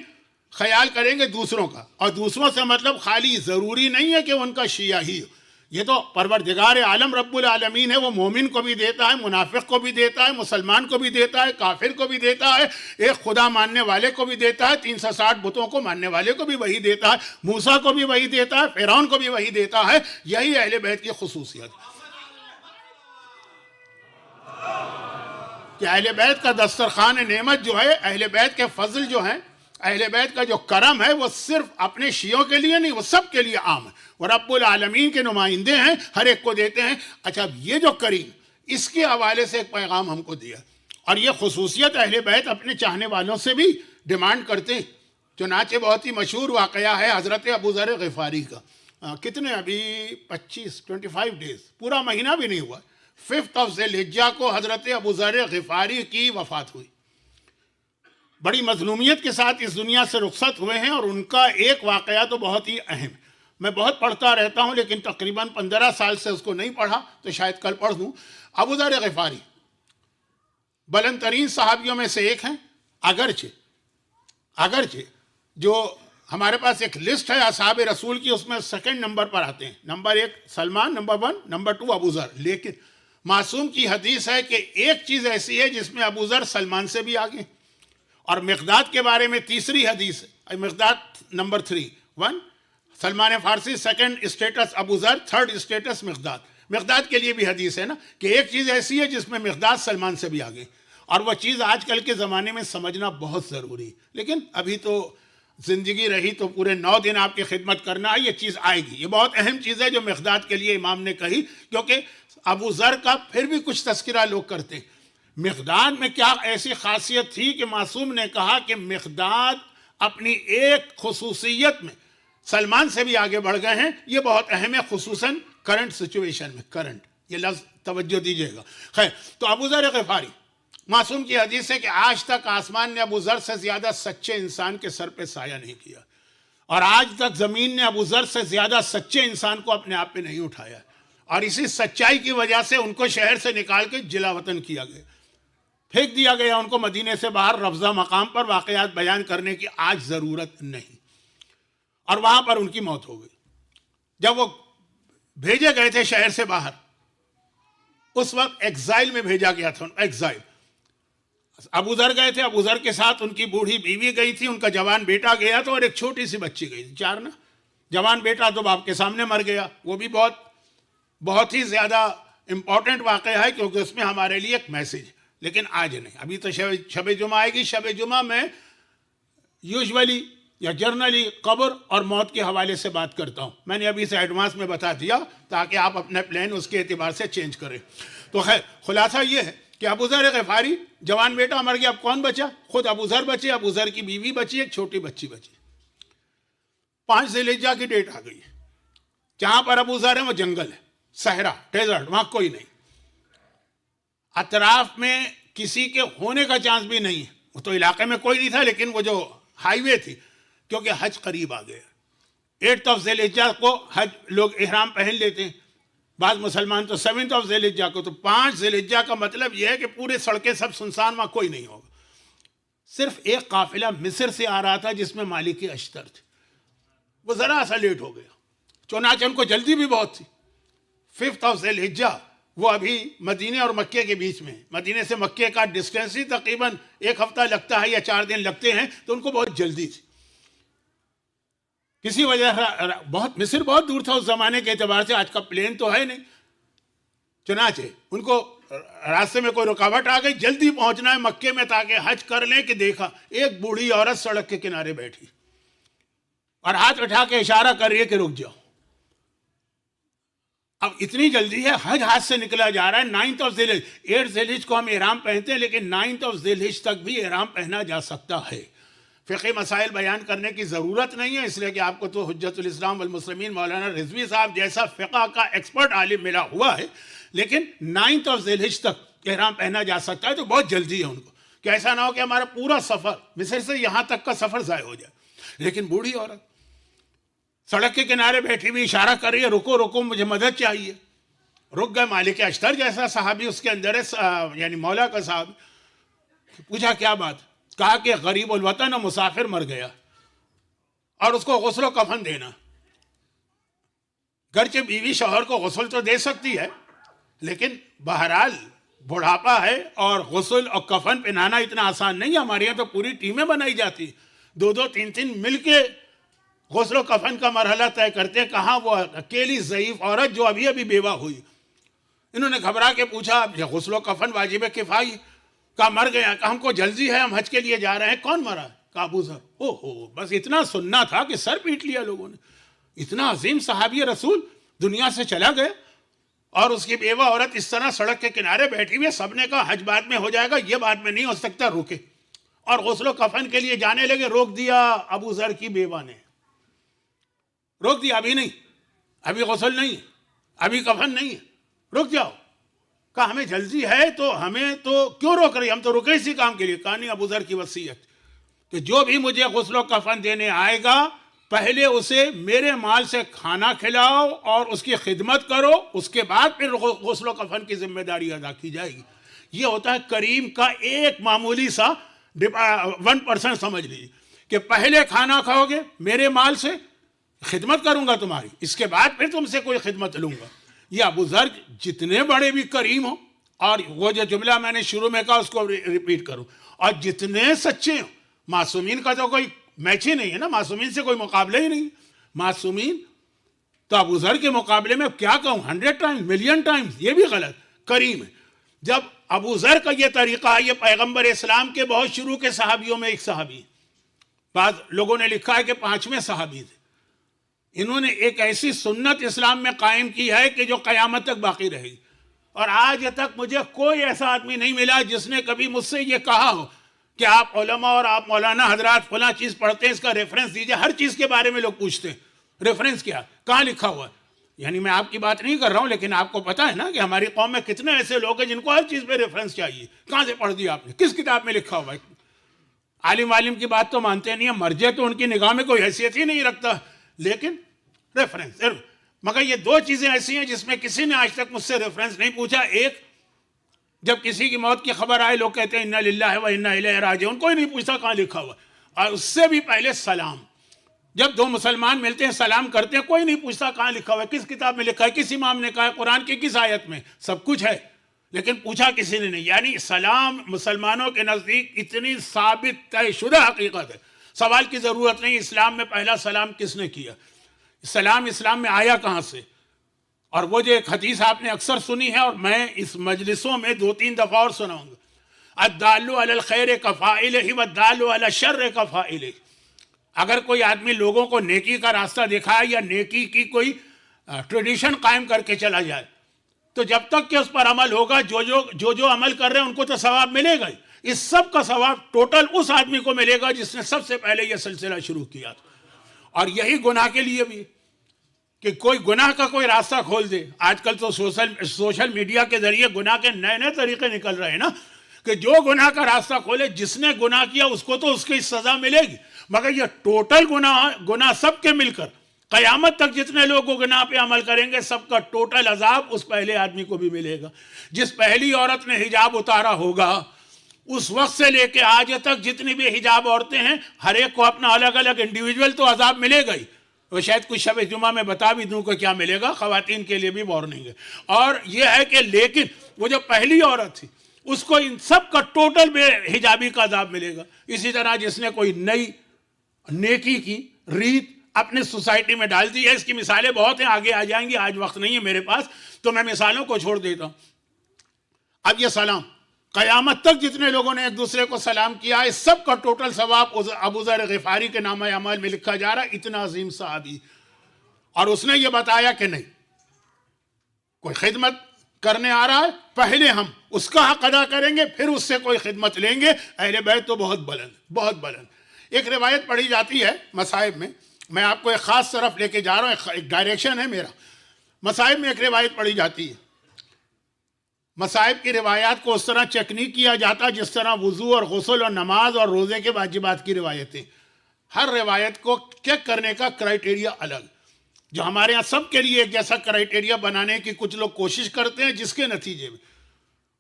خیال کریں گے دوسروں کا. اور دوسروں سے مطلب خالی ضروری نہیں ہے کہ ان کا شیعہ ہی ہو. یہ تو پروردگار عالم رب العالمین ہے، وہ مومن کو بھی دیتا ہے، منافق کو بھی دیتا ہے، مسلمان کو بھی دیتا ہے، کافر کو بھی دیتا ہے، ایک خدا ماننے والے کو بھی دیتا ہے، 360 بتوں کو ماننے والے کو بھی وہی دیتا ہے، موسیٰ کو بھی وہی دیتا ہے، فرعون کو بھی وہی دیتا ہے. یہی اہل بیت کی خصوصیت ہے کہ اہل بیت کا دسترخوان نعمت جو ہے، اہل بیت کے فضل جو ہیں، اہل بیت کا جو کرم ہے، وہ صرف اپنے شیعوں کے لیے نہیں، وہ سب کے لیے عام ہے. وہ رب العالمین کے نمائندے ہیں، ہر ایک کو دیتے ہیں. اچھا، یہ جو کریم، اس کے حوالے سے ایک پیغام ہم کو دیا، اور یہ خصوصیت اہل بیت اپنے چاہنے والوں سے بھی ڈیمانڈ کرتے ہیں. چنانچہ بہت ہی مشہور واقعہ ہے حضرت ابو ذر غفاری کا. کتنے ابھی 25 ڈیز، پورا مہینہ بھی نہیں ہوا، 5 ذی الحجہ کو حضرت ابو ذر غفاری کی وفات ہوئی. بڑی مظلومیت کے ساتھ اس دنیا سے رخصت ہوئے ہیں، اور ان کا ایک واقعہ تو بہت ہی اہم. میں بہت پڑھتا رہتا ہوں لیکن تقریباً 15 سال سے اس کو نہیں پڑھا، تو شاید کل پڑھ دوں. ابو ذر غفاری بلند ترین صحابیوں میں سے ایک ہیں. اگرچہ جو ہمارے پاس ایک لسٹ ہے اصحاب رسول کی، اس میں 2 نمبر پر آتے ہیں. نمبر 1 سلمان، نمبر 1، نمبر 2 ابو ذر. لیکن معصوم کی حدیث ہے کہ ایک چیز ایسی ہے جس میں ابو ذر سلمان سے بھی آگے. اور مقداد کے بارے میں تیسری حدیث ہے، مقداد نمبر 3، 1 سلمان فارسی، 2 اسٹیٹس ابو ذر، 3 اسٹیٹس مقداد. مقداد کے لیے بھی حدیث ہے نا کہ ایک چیز ایسی ہے جس میں مقداد سلمان سے بھی آگے. اور وہ چیز آج کل کے زمانے میں سمجھنا بہت ضروری ہے، لیکن ابھی تو زندگی رہی تو پورے 9 دن آپ کی خدمت کرنا ہے. یہ چیز آئے گی. یہ بہت اہم چیز ہے جو مقداد کے لیے امام نے کہی، کیونکہ ابو ذر کا پھر بھی کچھ تذکرہ لوگ کرتے ہیں. مقداد میں کیا ایسی خاصیت تھی کہ معصوم نے کہا کہ مقداد اپنی ایک خصوصیت میں سلمان سے بھی آگے بڑھ گئے ہیں. یہ بہت اہم ہے، خصوصاً کرنٹ سچویشن میں. کرنٹ، یہ لفظ توجہ دیجیے گا. خیر، تو ابو ذر غفاری، معصوم کی حدیث ہے کہ آج تک آسمان نے ابو ذر سے زیادہ سچے انسان کے سر پہ سایہ نہیں کیا، اور آج تک زمین نے ابو ذر سے زیادہ سچے انسان کو اپنے آپ پہ نہیں اٹھایا. اور اسی سچائی کی وجہ سے ان کو شہر سے نکال کے جلا وطن کیا گیا، پھینک دیا گیا ان کو مدینے سے باہر. رفضہ مقام پر واقعات بیان کرنے کی آج ضرورت نہیں. اور وہاں پر ان کی موت ہو گئی. جب وہ بھیجے گئے تھے شہر سے باہر، اس وقت ایگزائل میں بھیجا گیا تھا. ایگزائل، ابو ذر گئے تھے، ابو ذر کے ساتھ ان کی بوڑھی بیوی گئی تھی، ان کا جوان بیٹا گیا تھا، اور ایک چھوٹی سی بچی گئی تھی. 4 نا. جوان بیٹا تو باپ کے سامنے مر گیا. وہ بھی بہت ہی زیادہ امپورٹنٹ واقعہ ہے، کیونکہ اس میں ہمارے لیے ایک میسیج ہے. لیکن آج نہیں. ابھی تو شب جمعہ آئے گی. شب جمعہ میں یوزولی یا جرنلی قبر اور موت کے حوالے سے بات کرتا ہوں. میں نے ابھی سے ایڈوانس میں بتا دیا تاکہ آپ اپنے پلان اس کے اعتبار سے چینج کریں. تو خیر، خلاصہ یہ ہے کہ ابو ذر غفاری، جوان بیٹا مر گیا. اب کون بچا؟ خود ابو ذر بچے، ابو ذر کی بیوی بچی، ایک چھوٹی بچی بچی. 5 ذی الحجہ کی ڈیٹ آ گئی ہے. جہاں پر ابو ذر ہے وہ جنگل ہے، صحرا، ڈیزرٹ، وہاں کوئی نہیں. اطراف میں کسی کے ہونے کا چانس بھی نہیں ہے. وہ تو علاقے میں کوئی نہیں تھا، لیکن وہ جو ہائی وے تھی، کیونکہ حج قریب آ گیا. 8 ذی الحجہ کو حج لوگ احرام پہن لیتے ہیں، بعض مسلمان تو 7 ذی الحجہ کو. تو 5 ذی الحجہ کا مطلب یہ ہے کہ پورے سڑکیں سب سنسان، وہاں کوئی نہیں ہوگا. صرف ایک قافلہ مصر سے آ رہا تھا جس میں مالک اشتر تھے. وہ ذرا سا لیٹ ہو گیا، چنانچہ ان کو جلدی بھی بہت تھی. 5 ذی الحجہ وہ ابھی مدینے اور مکے کے بیچ میں، مدینے سے مکے کا ڈسٹینس ہی تقریباً 1 ہفتہ لگتا ہے یا 4 دن لگتے ہیں. تو ان کو بہت جلدی تھی. کسی وجہ سے مصر بہت دور تھا اس زمانے کے اعتبار سے. آج کا پلین تو ہے نہیں. چنانچہ ان کو راستے میں کوئی رکاوٹ آ گئی، جلدی پہنچنا ہے مکے میں تاکہ حج کر لیں. کہ دیکھا ایک بوڑھی عورت سڑک کے کنارے بیٹھی اور ہاتھ اٹھا کے اشارہ کر رہی ہے کہ رک جاؤ. اب اتنی جلدی ہے، حج ہاتھ سے نکلا جا رہا ہے. 9 ذی الحجہ، 8 ذی الحجہ کو ہم احرام پہنتے ہیں، لیکن 9 ذی الحجہ تک بھی احرام پہنا جا سکتا ہے. فقہی مسائل بیان کرنے کی ضرورت نہیں ہے، اس لیے کہ آپ کو تو حجت الاسلام والمسلمین مولانا رضوی صاحب جیسا فقہ کا ایکسپرٹ عالم ملا ہوا ہے. لیکن 9 ذی الحجہ تک احرام پہنا جا سکتا ہے. تو بہت جلدی ہے ان کو کہ ایسا نہ ہو کہ ہمارا پورا سفر مصر سے یہاں تک کا سفر ضائع ہو جائے. لیکن بوڑھی عورت سڑک کے کنارے بیٹھی ہوئی اشارہ کر رہی ہے رکو رکو مجھے مدد چاہیے. رک گئے. مالک اشتر جیسا صحابی اس کے اندر ہے, یعنی مولا کا صاحب. پوچھا کیا بات؟ کہا کہ غریب الوطن اور مسافر مر گیا اور اس کو غسل و کفن دینا. گرچہ بیوی شوہر کو غسل تو دے سکتی ہے, لیکن بہرحال بڑھاپا ہے اور غسل اور کفن پہنانا اتنا آسان نہیں ہے. ہمارے یہاں تو پوری ٹیمیں بنائی جاتی, 2-2 3 مل کے غسل و کفن کا مرحلہ طے کرتے ہیں. کہاں وہ اکیلی ضعیف عورت جو ابھی ابھی بیوہ ہوئی. انہوں نے گھبرا کے پوچھا غسل و کفن واجب کفائی؟ کہا مر گیا. کہا ہم کو جلدی ہے, ہم حج کے لیے جا رہے ہیں. کون مرا؟ کہا ابو ذر. اوہو, بس اتنا سننا تھا کہ سر پیٹ لیا لوگوں نے. اتنا عظیم صحابی رسول دنیا سے چلا گیا اور اس کی بیوہ عورت اس طرح سڑک کے کنارے بیٹھی ہوئی. سب نے کہا حج بعد میں ہو جائے گا, یہ بعد میں نہیں ہو سکتا, روکے. اور غسل و کفن کے لیے جانے لگے. روک دیا ابو ذر کی بیوہ نے, روک دیا. ابھی نہیں, ابھی غسل نہیں, ابھی کفن نہیں ہے, رک جاؤ. کہا ہمیں جلدی ہے تو ہمیں تو کیوں روک رہی, ہم تو رکے اسی کام کے لیے. کہا نہیں, ابو ذر کی وصیت کہ جو بھی مجھے غسل و کفن دینے آئے گا پہلے اسے میرے مال سے کھانا کھلاؤ اور اس کی خدمت کرو, اس کے بعد پھر غسل و کفن کی ذمہ داری ادا کی جائے گی. یہ ہوتا ہے کریم کا ایک معمولی سا 1% سمجھ لیجیے کہ پہلے کھانا کھاؤ گے میرے مال سے, خدمت کروں گا تمہاری, اس کے بعد پھر تم سے کوئی خدمت لوں گا. یہ ابو ذر جتنے بڑے بھی کریم ہوں, اور وہ جو جملہ میں نے شروع میں کہا اس کو ریپیٹ کروں, اور جتنے سچے ہوں, معصومین کا تو کوئی میچ ہی نہیں ہے نا, معصومین سے کوئی مقابلہ ہی نہیں. معصومین تو ابو ذر کے مقابلے میں کیا کہوں, 100 ٹائمز, ملین ٹائمز, یہ بھی غلط. کریم ہے. جب ابو ذر کا یہ طریقہ ہے, یہ پیغمبر اسلام کے بہت شروع کے صحابیوں میں ایک صحابی, بعض لوگوں نے لکھا ہے کہ 5ویں صحابی تھے. انہوں نے ایک ایسی سنت اسلام میں قائم کی ہے کہ جو قیامت تک باقی رہے گی. اور آج تک مجھے کوئی ایسا آدمی نہیں ملا جس نے کبھی مجھ سے یہ کہا ہو کہ آپ علماء اور آپ مولانا حضرات فلاں چیز پڑھتے ہیں, اس کا ریفرنس دیجئے. ہر چیز کے بارے میں لوگ پوچھتے ہیں, ریفرنس کیا, کہاں لکھا ہوا ہے. یعنی میں آپ کی بات نہیں کر رہا ہوں, لیکن آپ کو پتا ہے نا کہ ہماری قوم میں کتنے ایسے لوگ ہیں جن کو ہر چیز پہ ریفرنس چاہیے. کہاں سے پڑھ دیا آپ نے, کس کتاب میں لکھا ہوا ہے. عالم کی بات تو مانتے نہیں ہیں, مرجع تو ان کی نگاہ میں کوئی حیثیت ہی نہیں رکھتا, لیکن ریفرنس. مگر یہ 2 چیزیں ایسی ہیں جس میں کسی نے آج تک مجھ سے ریفرنس نہیں پوچھا. ایک, جب کسی کی موت کی خبر آئے لوگ کہتے ہیں انا للہ و انا الیہ راجعون, کوئی نہیں پوچھتا کہاں لکھا ہوا. اور اس سے بھی پہلے سلام, جب 2 مسلمان ملتے ہیں سلام کرتے ہیں, کوئی نہیں پوچھتا کہاں لکھا ہوا ہے, کس کتاب میں لکھا ہے, کس امام نے کہا ہے, قرآن کی کس آیت میں. سب کچھ ہے لیکن پوچھا کسی نے نہیں. یعنی سلام مسلمانوں کے نزدیک اتنی ثابت طے شدہ حقیقت ہے, سوال کی ضرورت نہیں. اسلام میں پہلا سلام کس نے کیا, سلام اسلام میں آیا کہاں سے. اور وہ جو ایک حدیث آپ نے اکثر سنی ہے اور میں اس مجلسوں میں 2-3 دفعہ اور سناؤں گا, الدال علی الخیر کفاعلہ والدال علی الشر کفاعلہ. اگر کوئی آدمی لوگوں کو نیکی کا راستہ دکھائے یا نیکی کی کوئی ٹریڈیشن قائم کر کے چلا جائے, تو جب تک کہ اس پر عمل ہوگا, جو عمل کر رہے ہیں ان کو تو ثواب ملے گا ہی. اس سب کا ثواب ٹوٹل اس آدمی کو ملے گا جس نے سب سے پہلے یہ سلسلہ شروع کیا تھا. اور یہی گناہ کے لیے بھی کہ کوئی گناہ کا کوئی راستہ کھول دے. آج کل تو سوشل میڈیا کے ذریعے گناہ کے نئے نئے طریقے نکل رہے ہیں نا, کہ جو گناہ کا راستہ کھولے, جس نے گناہ کیا اس کو تو اس کی سزا ملے گی, مگر یہ ٹوٹل گناہ سب کے مل کر قیامت تک جتنے لوگ گناہ پہ عمل کریں گے سب کا ٹوٹل عذاب اس پہلے آدمی کو بھی ملے گا. جس پہلی عورت نے حجاب اتارا ہوگا اس وقت سے لے کے آج تک جتنی بھی حجاب عورتیں ہیں, ہر ایک کو اپنا الگ الگ انڈیویجول تو عذاب ملے گا ہی. وہ شاید کچھ شب جمعہ میں بتا بھی دوں کہ کیا ملے گا, خواتین کے لیے بھی وارننگ ہے. اور یہ ہے کہ لیکن وہ جو پہلی عورت تھی اس کو ان سب کا ٹوٹل بے حجابی کا عذاب ملے گا. اسی طرح جس نے کوئی نئی نیکی کی ریت اپنے سوسائٹی میں ڈال دی ہے, اس کی مثالیں بہت ہیں, آگے آ جائیں گی, آج وقت نہیں ہے میرے پاس تو میں مثالوں کو چھوڑ دیتا ہوں. اب یہ سلام قیامت تک جتنے لوگوں نے ایک دوسرے کو سلام کیا ہے, سب کا ٹوٹل ثواب ابو ذر غفاری کے نامہ اعمال میں لکھا جا رہا ہے. اتنا عظیم صحابی, اور اس نے یہ بتایا کہ نہیں, کوئی خدمت کرنے آ رہا ہے پہلے ہم اس کا حق ادا کریں گے, پھر اس سے کوئی خدمت لیں گے. اہل بیت تو بہت بلند, بہت بلند. ایک روایت پڑھی جاتی ہے مصائب میں, میں آپ کو ایک خاص طرف لے کے جا رہا ہوں, ایک ڈائریکشن ہے میرا. مصائب میں ایک روایت پڑھی جاتی ہے. مصائب کی روایات کو اس طرح چیک نہیں کیا جاتا جس طرح وضو اور غسل اور نماز اور روزے کے واجبات کی روایتیں. ہر روایت کو چیک کرنے کا کرائیٹیریا الگ. جو ہمارے ہاں سب کے لیے ایک جیسا کرائٹیریا بنانے کی کچھ لوگ کوشش کرتے ہیں، جس کے نتیجے میں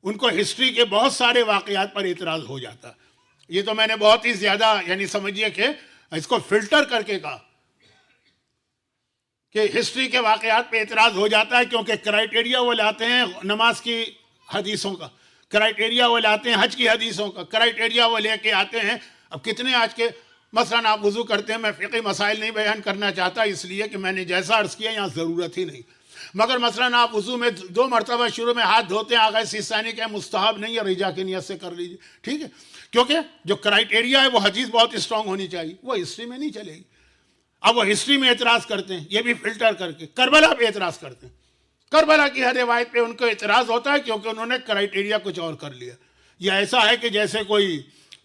ان کو ہسٹری کے بہت سارے واقعات پر اعتراض ہو جاتا ہے. یہ تو میں نے بہت ہی زیادہ یعنی سمجھیے کہ اس کو فلٹر کر کے کہا کہ ہسٹری کے واقعات پہ اعتراض ہو جاتا ہے، کیونکہ کرائٹیریا وہ لاتے ہیں نماز کی حدیثوں کا، کرائٹیریا وہ لاتے ہیں حج کی حدیثوں کا، کرائٹیریا وہ لے کے آتے ہیں. اب کتنے آج کے مثلاً آپ وضو کرتے ہیں، میں فقہی مسائل نہیں بیان کرنا چاہتا اس لیے کہ میں نے جیسا عرض کیا یہاں ضرورت ہی نہیں، مگر مثلاً آپ وضو میں 2 مرتبہ شروع میں ہاتھ دھوتے ہیں، آغاز ثانی کہ مستحب نہیں ہے، رجا کی نیت سے کر لیجیے، ٹھیک ہے، کیونکہ جو کرائٹیریا ہے وہ حدیث بہت اسٹرانگ ہونی چاہیے، وہ ہسٹری میں نہیں چلے گی. اب وہ ہسٹری میں اعتراض کرتے ہیں، یہ بھی فلٹر کر کے کربلا پہ اعتراض کرتے ہیں. کربلا کی ہر روایت پہ ان کو اعتراض ہوتا ہے کیونکہ انہوں نے کرائٹیریا کچھ اور کر لیا. یہ ایسا ہے کہ جیسے کوئی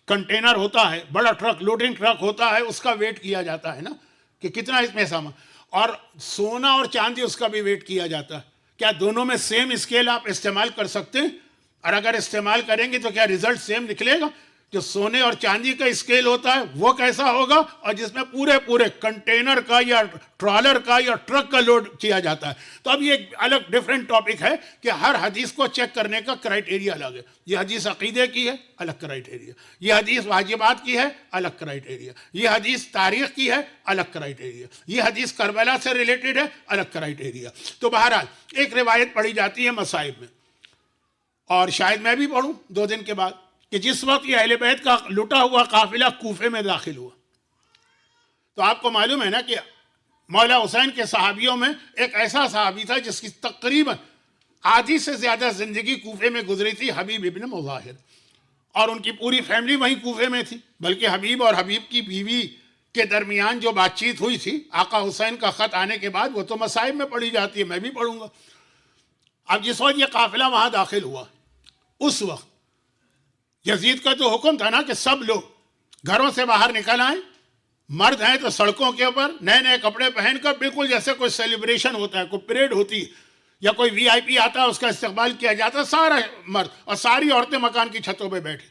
کنٹینر ہوتا ہے، بڑا ٹرک، لوڈنگ ٹرک ہوتا ہے، اس کا ویٹ کیا جاتا ہے نا کہ کتنا اس میں سامان، اور سونا اور چاندی اس کا بھی ویٹ کیا جاتا ہے. کیا دونوں میں سیم اسکیل آپ استعمال کر سکتے ہیں؟ اور اگر استعمال کریں گے تو کیا رزلٹ سیم نکلے گا؟ جو سونے اور چاندی کا اسکیل ہوتا ہے وہ کیسا ہوگا، اور جس میں پورے کنٹینر کا یا ٹرالر کا یا ٹرک کا لوڈ کیا جاتا ہے. تو اب یہ ایک الگ ڈیفرنٹ ٹاپک ہے کہ ہر حدیث کو چیک کرنے کا کرائٹیریا الگ ہے. یہ حدیث عقیدے کی ہے، الگ کرائٹیریا. یہ حدیث واجبات کی ہے، الگ کرائٹیریا. یہ حدیث تاریخ کی ہے، الگ کرائٹیریا. یہ حدیث کربلا سے ریلیٹڈ ہے، الگ کرائٹیریا. تو بہرحال ایک روایت پڑھی جاتی ہے مصائب میں، اور شاید میں بھی پڑھوں 2 دن کے بعد، کہ جس وقت یہ اہل بیت کا لٹا ہوا قافلہ کوفے میں داخل ہوا، تو آپ کو معلوم ہے نا کہ مولا حسین کے صحابیوں میں ایک ایسا صحابی تھا جس کی تقریباً آدھی سے زیادہ زندگی کوفے میں گزری تھی، حبیب ابن مظاہر، اور ان کی پوری فیملی وہیں کوفے میں تھی. بلکہ حبیب اور حبیب کی بیوی کے درمیان جو بات چیت ہوئی تھی آقا حسین کا خط آنے کے بعد، وہ تو مصائب میں پڑھی جاتی ہے، میں بھی پڑھوں گا. اب جس وقت یہ قافلہ وہاں داخل ہوا، اس وقت یزید کا تو حکم تھا نا کہ سب لوگ گھروں سے باہر نکل آئیں، مرد ہیں تو سڑکوں کے اوپر نئے نئے کپڑے پہن کر، بالکل جیسے کوئی سیلیبریشن ہوتا ہے، کوئی پریڈ ہوتی ہے یا کوئی وی آئی پی آتا ہے اس کا استقبال کیا جاتا ہے، سارا مرد اور ساری عورتیں مکان کی چھتوں پہ بیٹھے.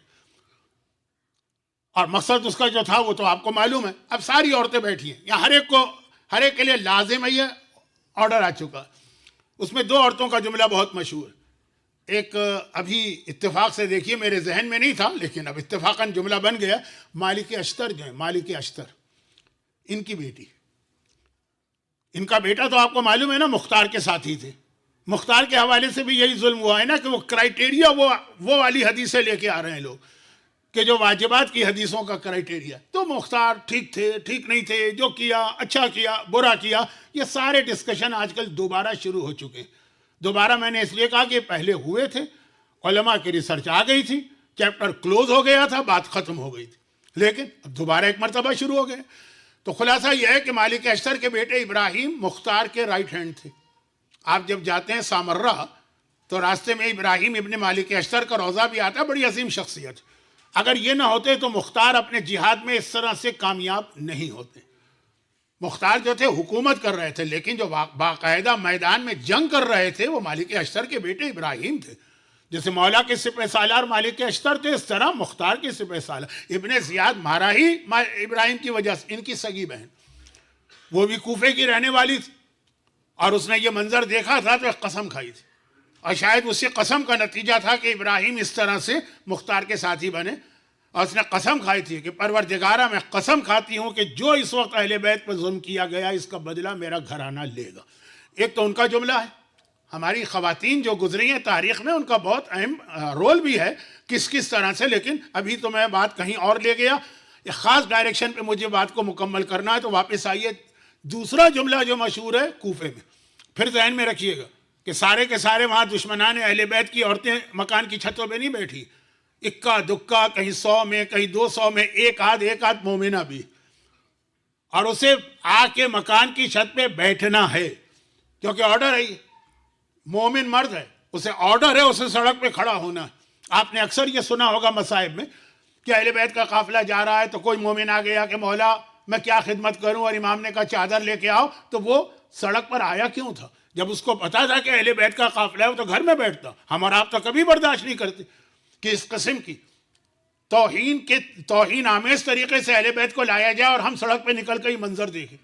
اور مقصد اس کا جو تھا وہ تو آپ کو معلوم ہے. اب ساری عورتیں بیٹھی ہیں، یا ہر ایک کے لیے لازم ہے، یہ آرڈر آ چکا. اس میں 2 عورتوں کا جملہ بہت مشہور ہے. ایک ابھی اتفاق سے دیکھیے میرے ذہن میں نہیں تھا لیکن اب اتفاقاً جملہ بن گیا، مالک اشتر جو ہے، مالک اشتر، ان کی بیٹی، ان کا بیٹا تو آپ کو معلوم ہے نا مختار کے ساتھی تھے. مختار کے حوالے سے بھی یہی ظلم ہوا ہے نا کہ وہ کرائٹیریا وہ والی حدیثیں لے کے آ رہے ہیں لوگ کہ جو واجبات کی حدیثوں کا کرائٹیریا. تو مختار ٹھیک تھے، ٹھیک نہیں تھے، جو کیا اچھا کیا، برا کیا، یہ سارے ڈسکشن آج کل دوبارہ شروع ہو چکے ہیں. دوبارہ میں نے اس لیے کہا کہ پہلے ہوئے تھے، علماء کی ریسرچ آ گئی تھی، چیپٹر کلوز ہو گیا تھا، بات ختم ہو گئی تھی، لیکن اب دوبارہ ایک مرتبہ شروع ہو گئے. تو خلاصہ یہ ہے کہ مالک اشتر کے بیٹے ابراہیم مختار کے رائٹ ہینڈ تھے. آپ جب جاتے ہیں سامرہ تو راستے میں ابراہیم ابن مالک اشتر کا روضہ بھی آتا ہے، بڑی عظیم شخصیت. اگر یہ نہ ہوتے تو مختار اپنے جہاد میں اس طرح سے کامیاب نہیں ہوتے. مختار جو تھے حکومت کر رہے تھے، لیکن جو باقاعدہ میدان میں جنگ کر رہے تھے وہ مالک اشتر کے بیٹے ابراہیم تھے. جیسے مولا کے سپہ سالار مالک اشتر تھے، اس طرح مختار کے سپہ سالار ابن زیاد مارا ہی ابراہیم کی وجہ سے، ان کی سگی بہن وہ بھی کوفے کی رہنے والی تھی، اور اس نے یہ منظر دیکھا تھا تو ایک قسم کھائی تھی، اور شاید اسی قسم کا نتیجہ تھا کہ ابراہیم اس طرح سے مختار کے ساتھی بنے. اور اس نے قسم کھائی تھی کہ پروردگارہ میں قسم کھاتی ہوں کہ جو اس وقت اہل بیت پر ظلم کیا گیا اس کا بدلہ میرا گھرانہ لے گا. ایک تو ان کا جملہ ہے. ہماری خواتین جو گزری ہیں تاریخ میں ان کا بہت اہم رول بھی ہے کس طرح سے، لیکن ابھی تو میں بات کہیں اور لے گیا. ایک خاص ڈائریکشن پہ مجھے بات کو مکمل کرنا ہے، تو واپس آئیے. دوسرا جملہ جو مشہور ہے کوفے میں، پھر ذہن میں رکھیے گا کہ سارے کے سارے وہاں دشمنان اہل بیت کی عورتیں مکان کی چھتوں پہ نہیں بیٹھی، اکا دکا کہیں 100 میں کہیں 200 میں ایک آدھ مومنہ بھی، اور اسے آ کے مکان کی چھت پہ بیٹھنا ہے کیونکہ آرڈر ہے. مومن مرد ہے، اسے آرڈر ہے، اسے سڑک پہ کھڑا ہونا. آپ نے اکثر یہ سنا ہوگا مصائب میں کہ اہل بیت کا قافلہ جا رہا ہے تو کوئی مومن آ گیا کہ مولا میں کیا خدمت کروں، اور امام نے کہا چادر لے کے آؤ. تو وہ سڑک پر آیا کیوں تھا؟ جب اس کو پتا تھا کہ اہل بیت کا قافلہ ہے وہ تو گھر میں بیٹھتا. ہم اور آپ تو کبھی برداشت نہیں کرتے کہ اس قسم کی توہین آمیز طریقے سے اہل بیت کو لایا جائے اور ہم سڑک پہ نکل کر ہی منظر دیکھیں.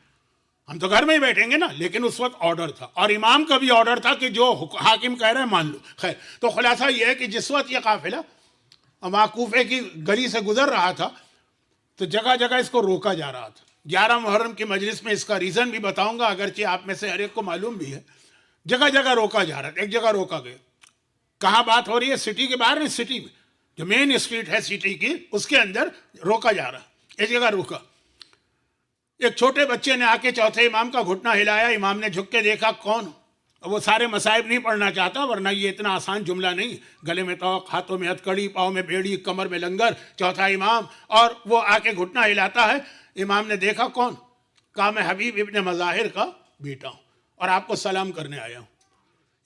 ہم تو گھر میں ہی بیٹھیں گے نا، لیکن اس وقت آرڈر تھا، اور امام کا بھی آرڈر تھا کہ جو حاکم کہہ رہے ہیں مان لو. خیر، تو خلاصہ یہ ہے کہ جس وقت یہ قافلہ کوفے کی گلی سے گزر رہا تھا تو جگہ جگہ اس کو روکا جا رہا تھا. 11 محرم کی مجلس میں اس کا ریزن بھی بتاؤں گا، اگرچہ آپ میں سے ہر ایک کو معلوم بھی ہے. جگہ جگہ روکا جا رہا تھا. ایک جگہ روکا گیا، کہاں بات ہو رہی ہے؟ سٹی کے باہر نہیں، سٹی میں جو مین اسٹریٹ ہے سٹی کی، اس کے اندر روکا جا رہا. ایک جگہ روکا، ایک چھوٹے بچے نے آ کے چوتھے امام کا گھٹنا ہلایا. امام نے جھک کے دیکھا کون؟ وہ سارے مصائب نہیں پڑھنا چاہتا، ورنہ یہ اتنا آسان جملہ نہیں. گلے میں توق، ہاتھوں میں ہتکڑی، پاؤں میں بیڑی، کمر میں لنگر، چوتھا امام، اور وہ آ کے گھٹنا ہلاتا ہے. امام نے دیکھا کون؟ کہا میں حبیب ابن مظاہر کا بیٹا ہوں اور آپ کو سلام کرنے آیا ہوں.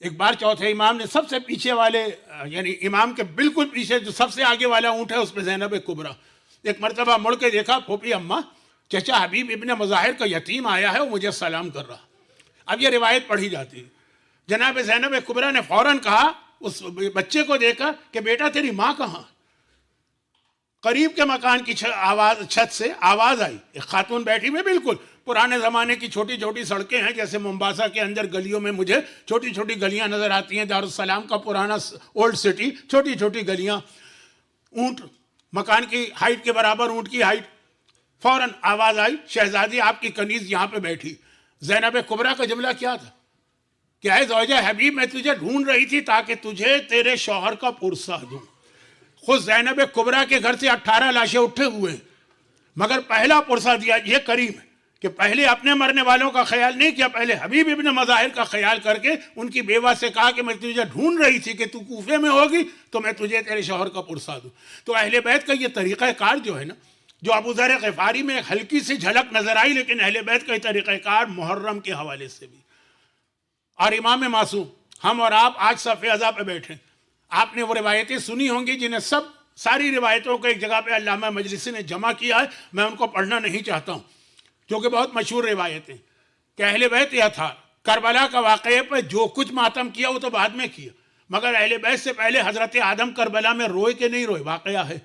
ایک بار چوتھے امام نے سب سے پیچھے والے، یعنی امام کے بالکل پیچھے جو سب سے آگے والا اونٹ ہے اس پہ زینب کبریٰ، ایک مرتبہ مڑ کے دیکھا، پھوپھی اماں، چچا حبیب ابن مظاہر کا یتیم آیا ہے، وہ مجھے سلام کر رہا. اب یہ روایت پڑھی جاتی ہے. جناب زینب کبریٰ نے فوراً کہا اس بچے کو دیکھ کر کہ بیٹا تیری ماں کہاں؟ قریب کے مکان کی چھت سے آواز آئی. ایک خاتون بیٹھی ہوئی، بالکل پرانے زمانے کی چھوٹی چھوٹی سڑکیں ہیں، جیسے ممباسا کے اندر گلیوں میں مجھے چھوٹی چھوٹی گلیاں نظر آتی ہیں. دارالسلام کا پرانا اولڈ سٹی، چھوٹی چھوٹی گلیاں، اونٹ مکان کی ہائٹ کے برابر، اونٹ کی ہائٹ. فوراً آواز آئی، شہزادی آپ کی کنیز یہاں پہ بیٹھی. زینب کبریٰ کا جملہ کیا تھا کہ اے زوجہ حبیب، میں تجھے ڈھونڈ رہی تھی تاکہ تجھے تیرے شوہر کا پرسہ دوں. خود زینب کبریٰ کے گھر سے 18 لاشیں اٹھے ہوئے ہیں، مگر پہلا پرسہ دیا. یہ کریم ہے کہ پہلے اپنے مرنے والوں کا خیال نہیں کیا، پہلے حبیب ابن مظاہر کا خیال کر کے ان کی بیوہ سے کہا کہ میں تجھے ڈھونڈ رہی تھی کہ تو کوفے میں ہوگی تو میں تجھے تیرے شوہر کا پرسہ دوں. تو اہل بیت کا یہ طریقہ کار جو ہے نا، جو ابو ذر غفاری میں ایک ہلکی سی جھلک نظر آئی، لیکن اہل بیت کا یہ طریقہ کار محرم کے حوالے سے بھی. اور امام معصوم، ہم اور آپ آج صف ازا پہ بیٹھے، آپ نے وہ روایتیں سنی ہوں گی جنہیں ساری روایتوں کو ایک جگہ پہ علامہ مجلسی نے جمع کیا ہے. میں ان کو پڑھنا نہیں چاہتا ہوں کیونکہ بہت مشہور روایتیں کہ اہل بیت یہ تھا، کربلا کا واقعے پہ جو کچھ ماتم کیا وہ تو بعد میں کیا، مگر اہل بیت سے پہلے حضرت آدم کربلا میں روئے کہ نہیں روئے. واقعہ ہے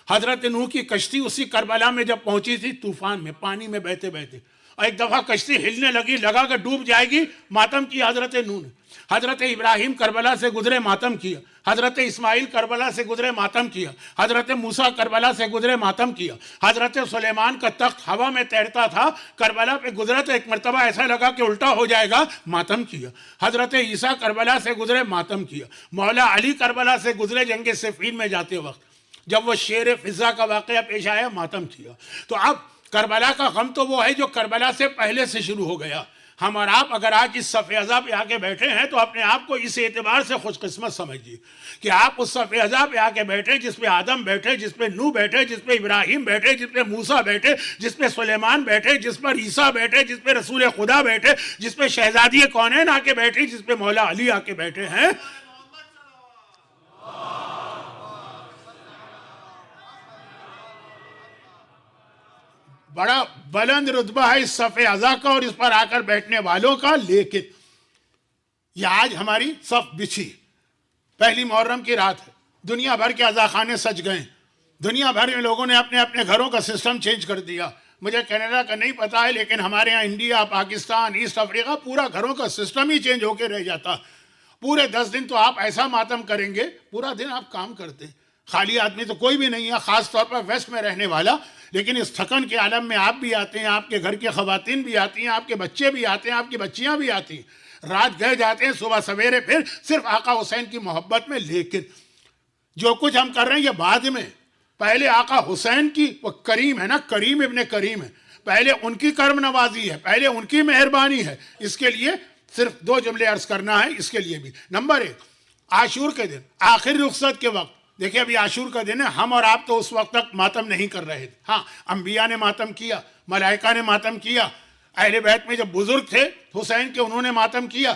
حضرت نوح کی کشتی اسی کربلا میں جب پہنچی تھی، طوفان میں، پانی میں بہتے بہتے، اور ایک دفعہ کشتی ہلنے لگی، لگا کہ ڈوب جائے گی، ماتم کیا حضرت نوح نے. حضرت ابراہیم کربلا سے گزرے، ماتم کیا. حضرت اسماعیل کربلا سے گزرے، ماتم کیا. حضرت موسیٰ کربلا سے گزرے، ماتم کیا. حضرت سلیمان کا تخت ہوا میں تیرتا تھا، کربلا پہ گزرا تو ایک مرتبہ ایسا لگا کہ الٹا ہو جائے گا، ماتم کیا. حضرت عیسیٰ کربلا سے گزرے، ماتم کیا. مولا علی کربلا سے گزرے جنگ صفین میں جاتے وقت، جب وہ شیر فضا کا واقعہ پیش آیا، ماتم کیا. تو اب کربلا کا غم تو وہ ہے جو کربلا سے پہلے سے شروع ہو گیا. ہم اور آپ اگر آج اس صف ازا پہ آ کے بیٹھے ہیں تو اپنے آپ کو اس اعتبار سے خوش قسمت سمجھیے کہ آپ اس صف ازا پہ آ کے بیٹھے جس پہ آدم بیٹھے، جس پہ نوح بیٹھے، جس پہ ابراہیم بیٹھے، جس پہ موسیٰ بیٹھے، جس پہ سلیمان بیٹھے، جس پر عیسیٰ بیٹھے، جس پہ رسول خدا بیٹھے، جس پہ شہزادی کونین آ کے بیٹھی، جس پہ مولا علی آ کے بیٹھے ہیں. بڑا بلند رتبہ ہے اس صف ازا کا اور اس پر آ کر بیٹھنے والوں کا. لیکن یہ آج ہماری صف بچھی، پہلی محرم کی رات ہے، دنیا بھر کے ازا خانے سج گئے، دنیا بھر میں لوگوں نے اپنے اپنے گھروں کا سسٹم چینج کر دیا. مجھے کینیڈا کا نہیں پتا ہے، لیکن ہمارے ہاں انڈیا، پاکستان، ایسٹ افریقہ، پورا گھروں کا سسٹم ہی چینج ہو کے رہ جاتا. پورے 10 دن تو آپ ایسا ماتم کریں گے، پورا دن آپ کام کرتے ہیں. خالی آدمی تو کوئی بھی نہیں ہے، خاص طور پر ویسٹ میں رہنے والا. لیکن اس تھکن کے عالم میں آپ بھی آتے ہیں، آپ کے گھر کی خواتین بھی آتی ہیں، آپ کے بچے بھی آتے ہیں، آپ کی بچیاں بھی آتی ہیں. رات گئے جاتے ہیں، صبح سویرے پھر صرف آقا حسین کی محبت میں. لیکن جو کچھ ہم کر رہے ہیں یہ بعد میں. پہلے آقا حسین کی، وہ کریم ہے نا، کریم ابن کریم ہے، پہلے ان کی کرم نوازی ہے، پہلے ان کی مہربانی ہے. اس کے لیے صرف 2 جملے عرض کرنا ہے اس کے لیے بھی. نمبر 1، عاشور کے دن، آخر رخصت کے وقت، دیکھیں ابھی عاشور کا دن ہے، ہم اور آپ تو اس وقت تک ماتم نہیں کر رہے تھے. ہاں، انبیاء نے ماتم کیا، ملائکہ نے ماتم کیا، اہل بیت میں جو بزرگ تھے حسین کے انہوں نے ماتم کیا،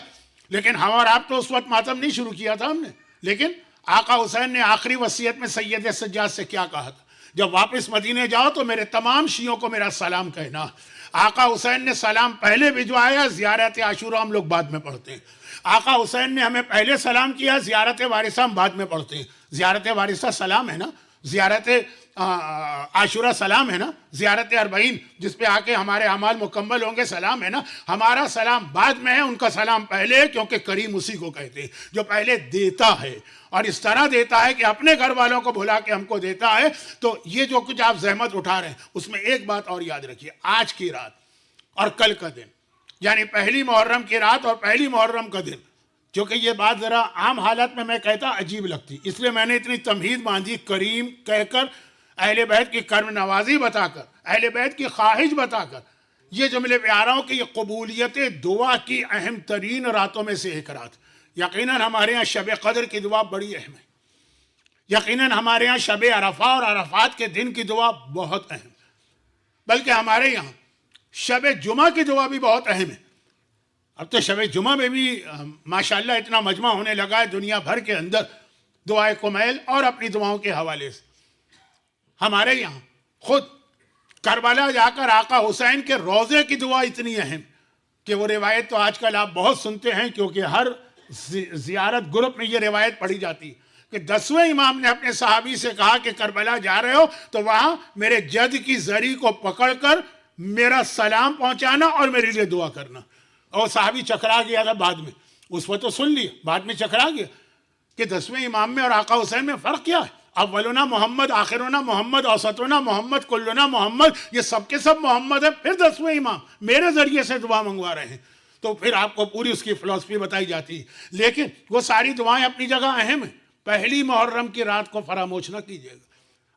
لیکن ہم اور آپ تو اس وقت ماتم نہیں شروع کیا تھا ہم نے. لیکن آقا حسین نے آخری وصیت میں سید سجاد سے کیا کہا تھا؟ جب واپس مدینے جاؤ تو میرے تمام شیعوں کو میرا سلام کہنا. آقا حسین نے سلام پہلے بھجوایا، زیارت عاشورہ ہم لوگ بعد میں پڑھتے ہیں. آقا حسین نے ہمیں پہلے سلام کیا، زیارت وارثہ ہم بعد میں پڑھتے ہیں. زیارت وارثہ سلام ہے نا، زیارت عاشورہ سلام ہے نا، زیارت اربعین جس پہ آ کے ہمارے اعمال مکمل ہوں گے سلام ہے نا، ہمارا سلام بعد میں ہے، ان کا سلام پہلے ہے، کیونکہ کریم اسی کو کہتے ہیں جو پہلے دیتا ہے اور اس طرح دیتا ہے کہ اپنے گھر والوں کو بھلا کے ہم کو دیتا ہے. تو یہ جو کچھ آپ زحمت اٹھا رہے ہیں اس میں ایک بات اور یاد رکھیے، آج کی رات اور کل کا دن، یعنی پہلی محرم کی رات اور پہلی محرم کا دن، کیونکہ یہ بات ذرا عام حالت میں میں کہتا عجیب لگتی، اس لیے میں نے اتنی تمہید باندھی، کریم کہہ کر، اہل بیت کی کرم نوازی بتا کر، اہل بیت کی خواہش بتا کر یہ جملے پہ آ رہا ہوں کہ یہ قبولیت دعا کی اہم ترین راتوں میں سے ایک رات. یقیناً ہمارے ہاں شب قدر کی دعا بڑی اہم ہے، یقیناً ہمارے ہاں شب عرفہ اور عرفات کے دن کی دعا بہت اہم، بلکہ ہمارے یہاں شب جمعہ کی دعا بھی بہت اہم ہے. اب تو شب جمعہ میں بھی ماشاءاللہ اتنا مجمع ہونے لگا ہے دنیا بھر کے اندر دعائے کمیل اور اپنی دعاؤں کے حوالے سے. ہمارے یہاں خود کربلا جا کر آقا حسین کے روضے کی دعا اتنی اہم کہ وہ روایت تو آج کل آپ بہت سنتے ہیں، کیونکہ ہر زیارت گروپ میں یہ روایت پڑھی جاتی کہ 10ویں امام نے اپنے صحابی سے کہا کہ کربلا جا رہے ہو تو وہاں میرے جد کی زری کو پکڑ کر میرا سلام پہنچانا اور میرے لیے دعا کرنا. اور صحابی چکرا گیا تھا بعد میں، اس وقت تو سن لیا، بعد میں چکرا گیا کہ 10ویں امام میں اور آقا حسین میں فرق کیا ہے. اولنا محمد، آخرنا محمد، اوسطنا محمد، کلنا محمد، یہ سب کے سب محمد ہے، پھر 10ویں امام میرے ذریعے سے دعا منگوا رہے ہیں. تو پھر آپ کو پوری اس کی فلسفی بتائی جاتی ہے. لیکن وہ ساری دعائیں اپنی جگہ اہم ہیں. پہلی محرم کی رات کو فراموش نہ کیجیے گا.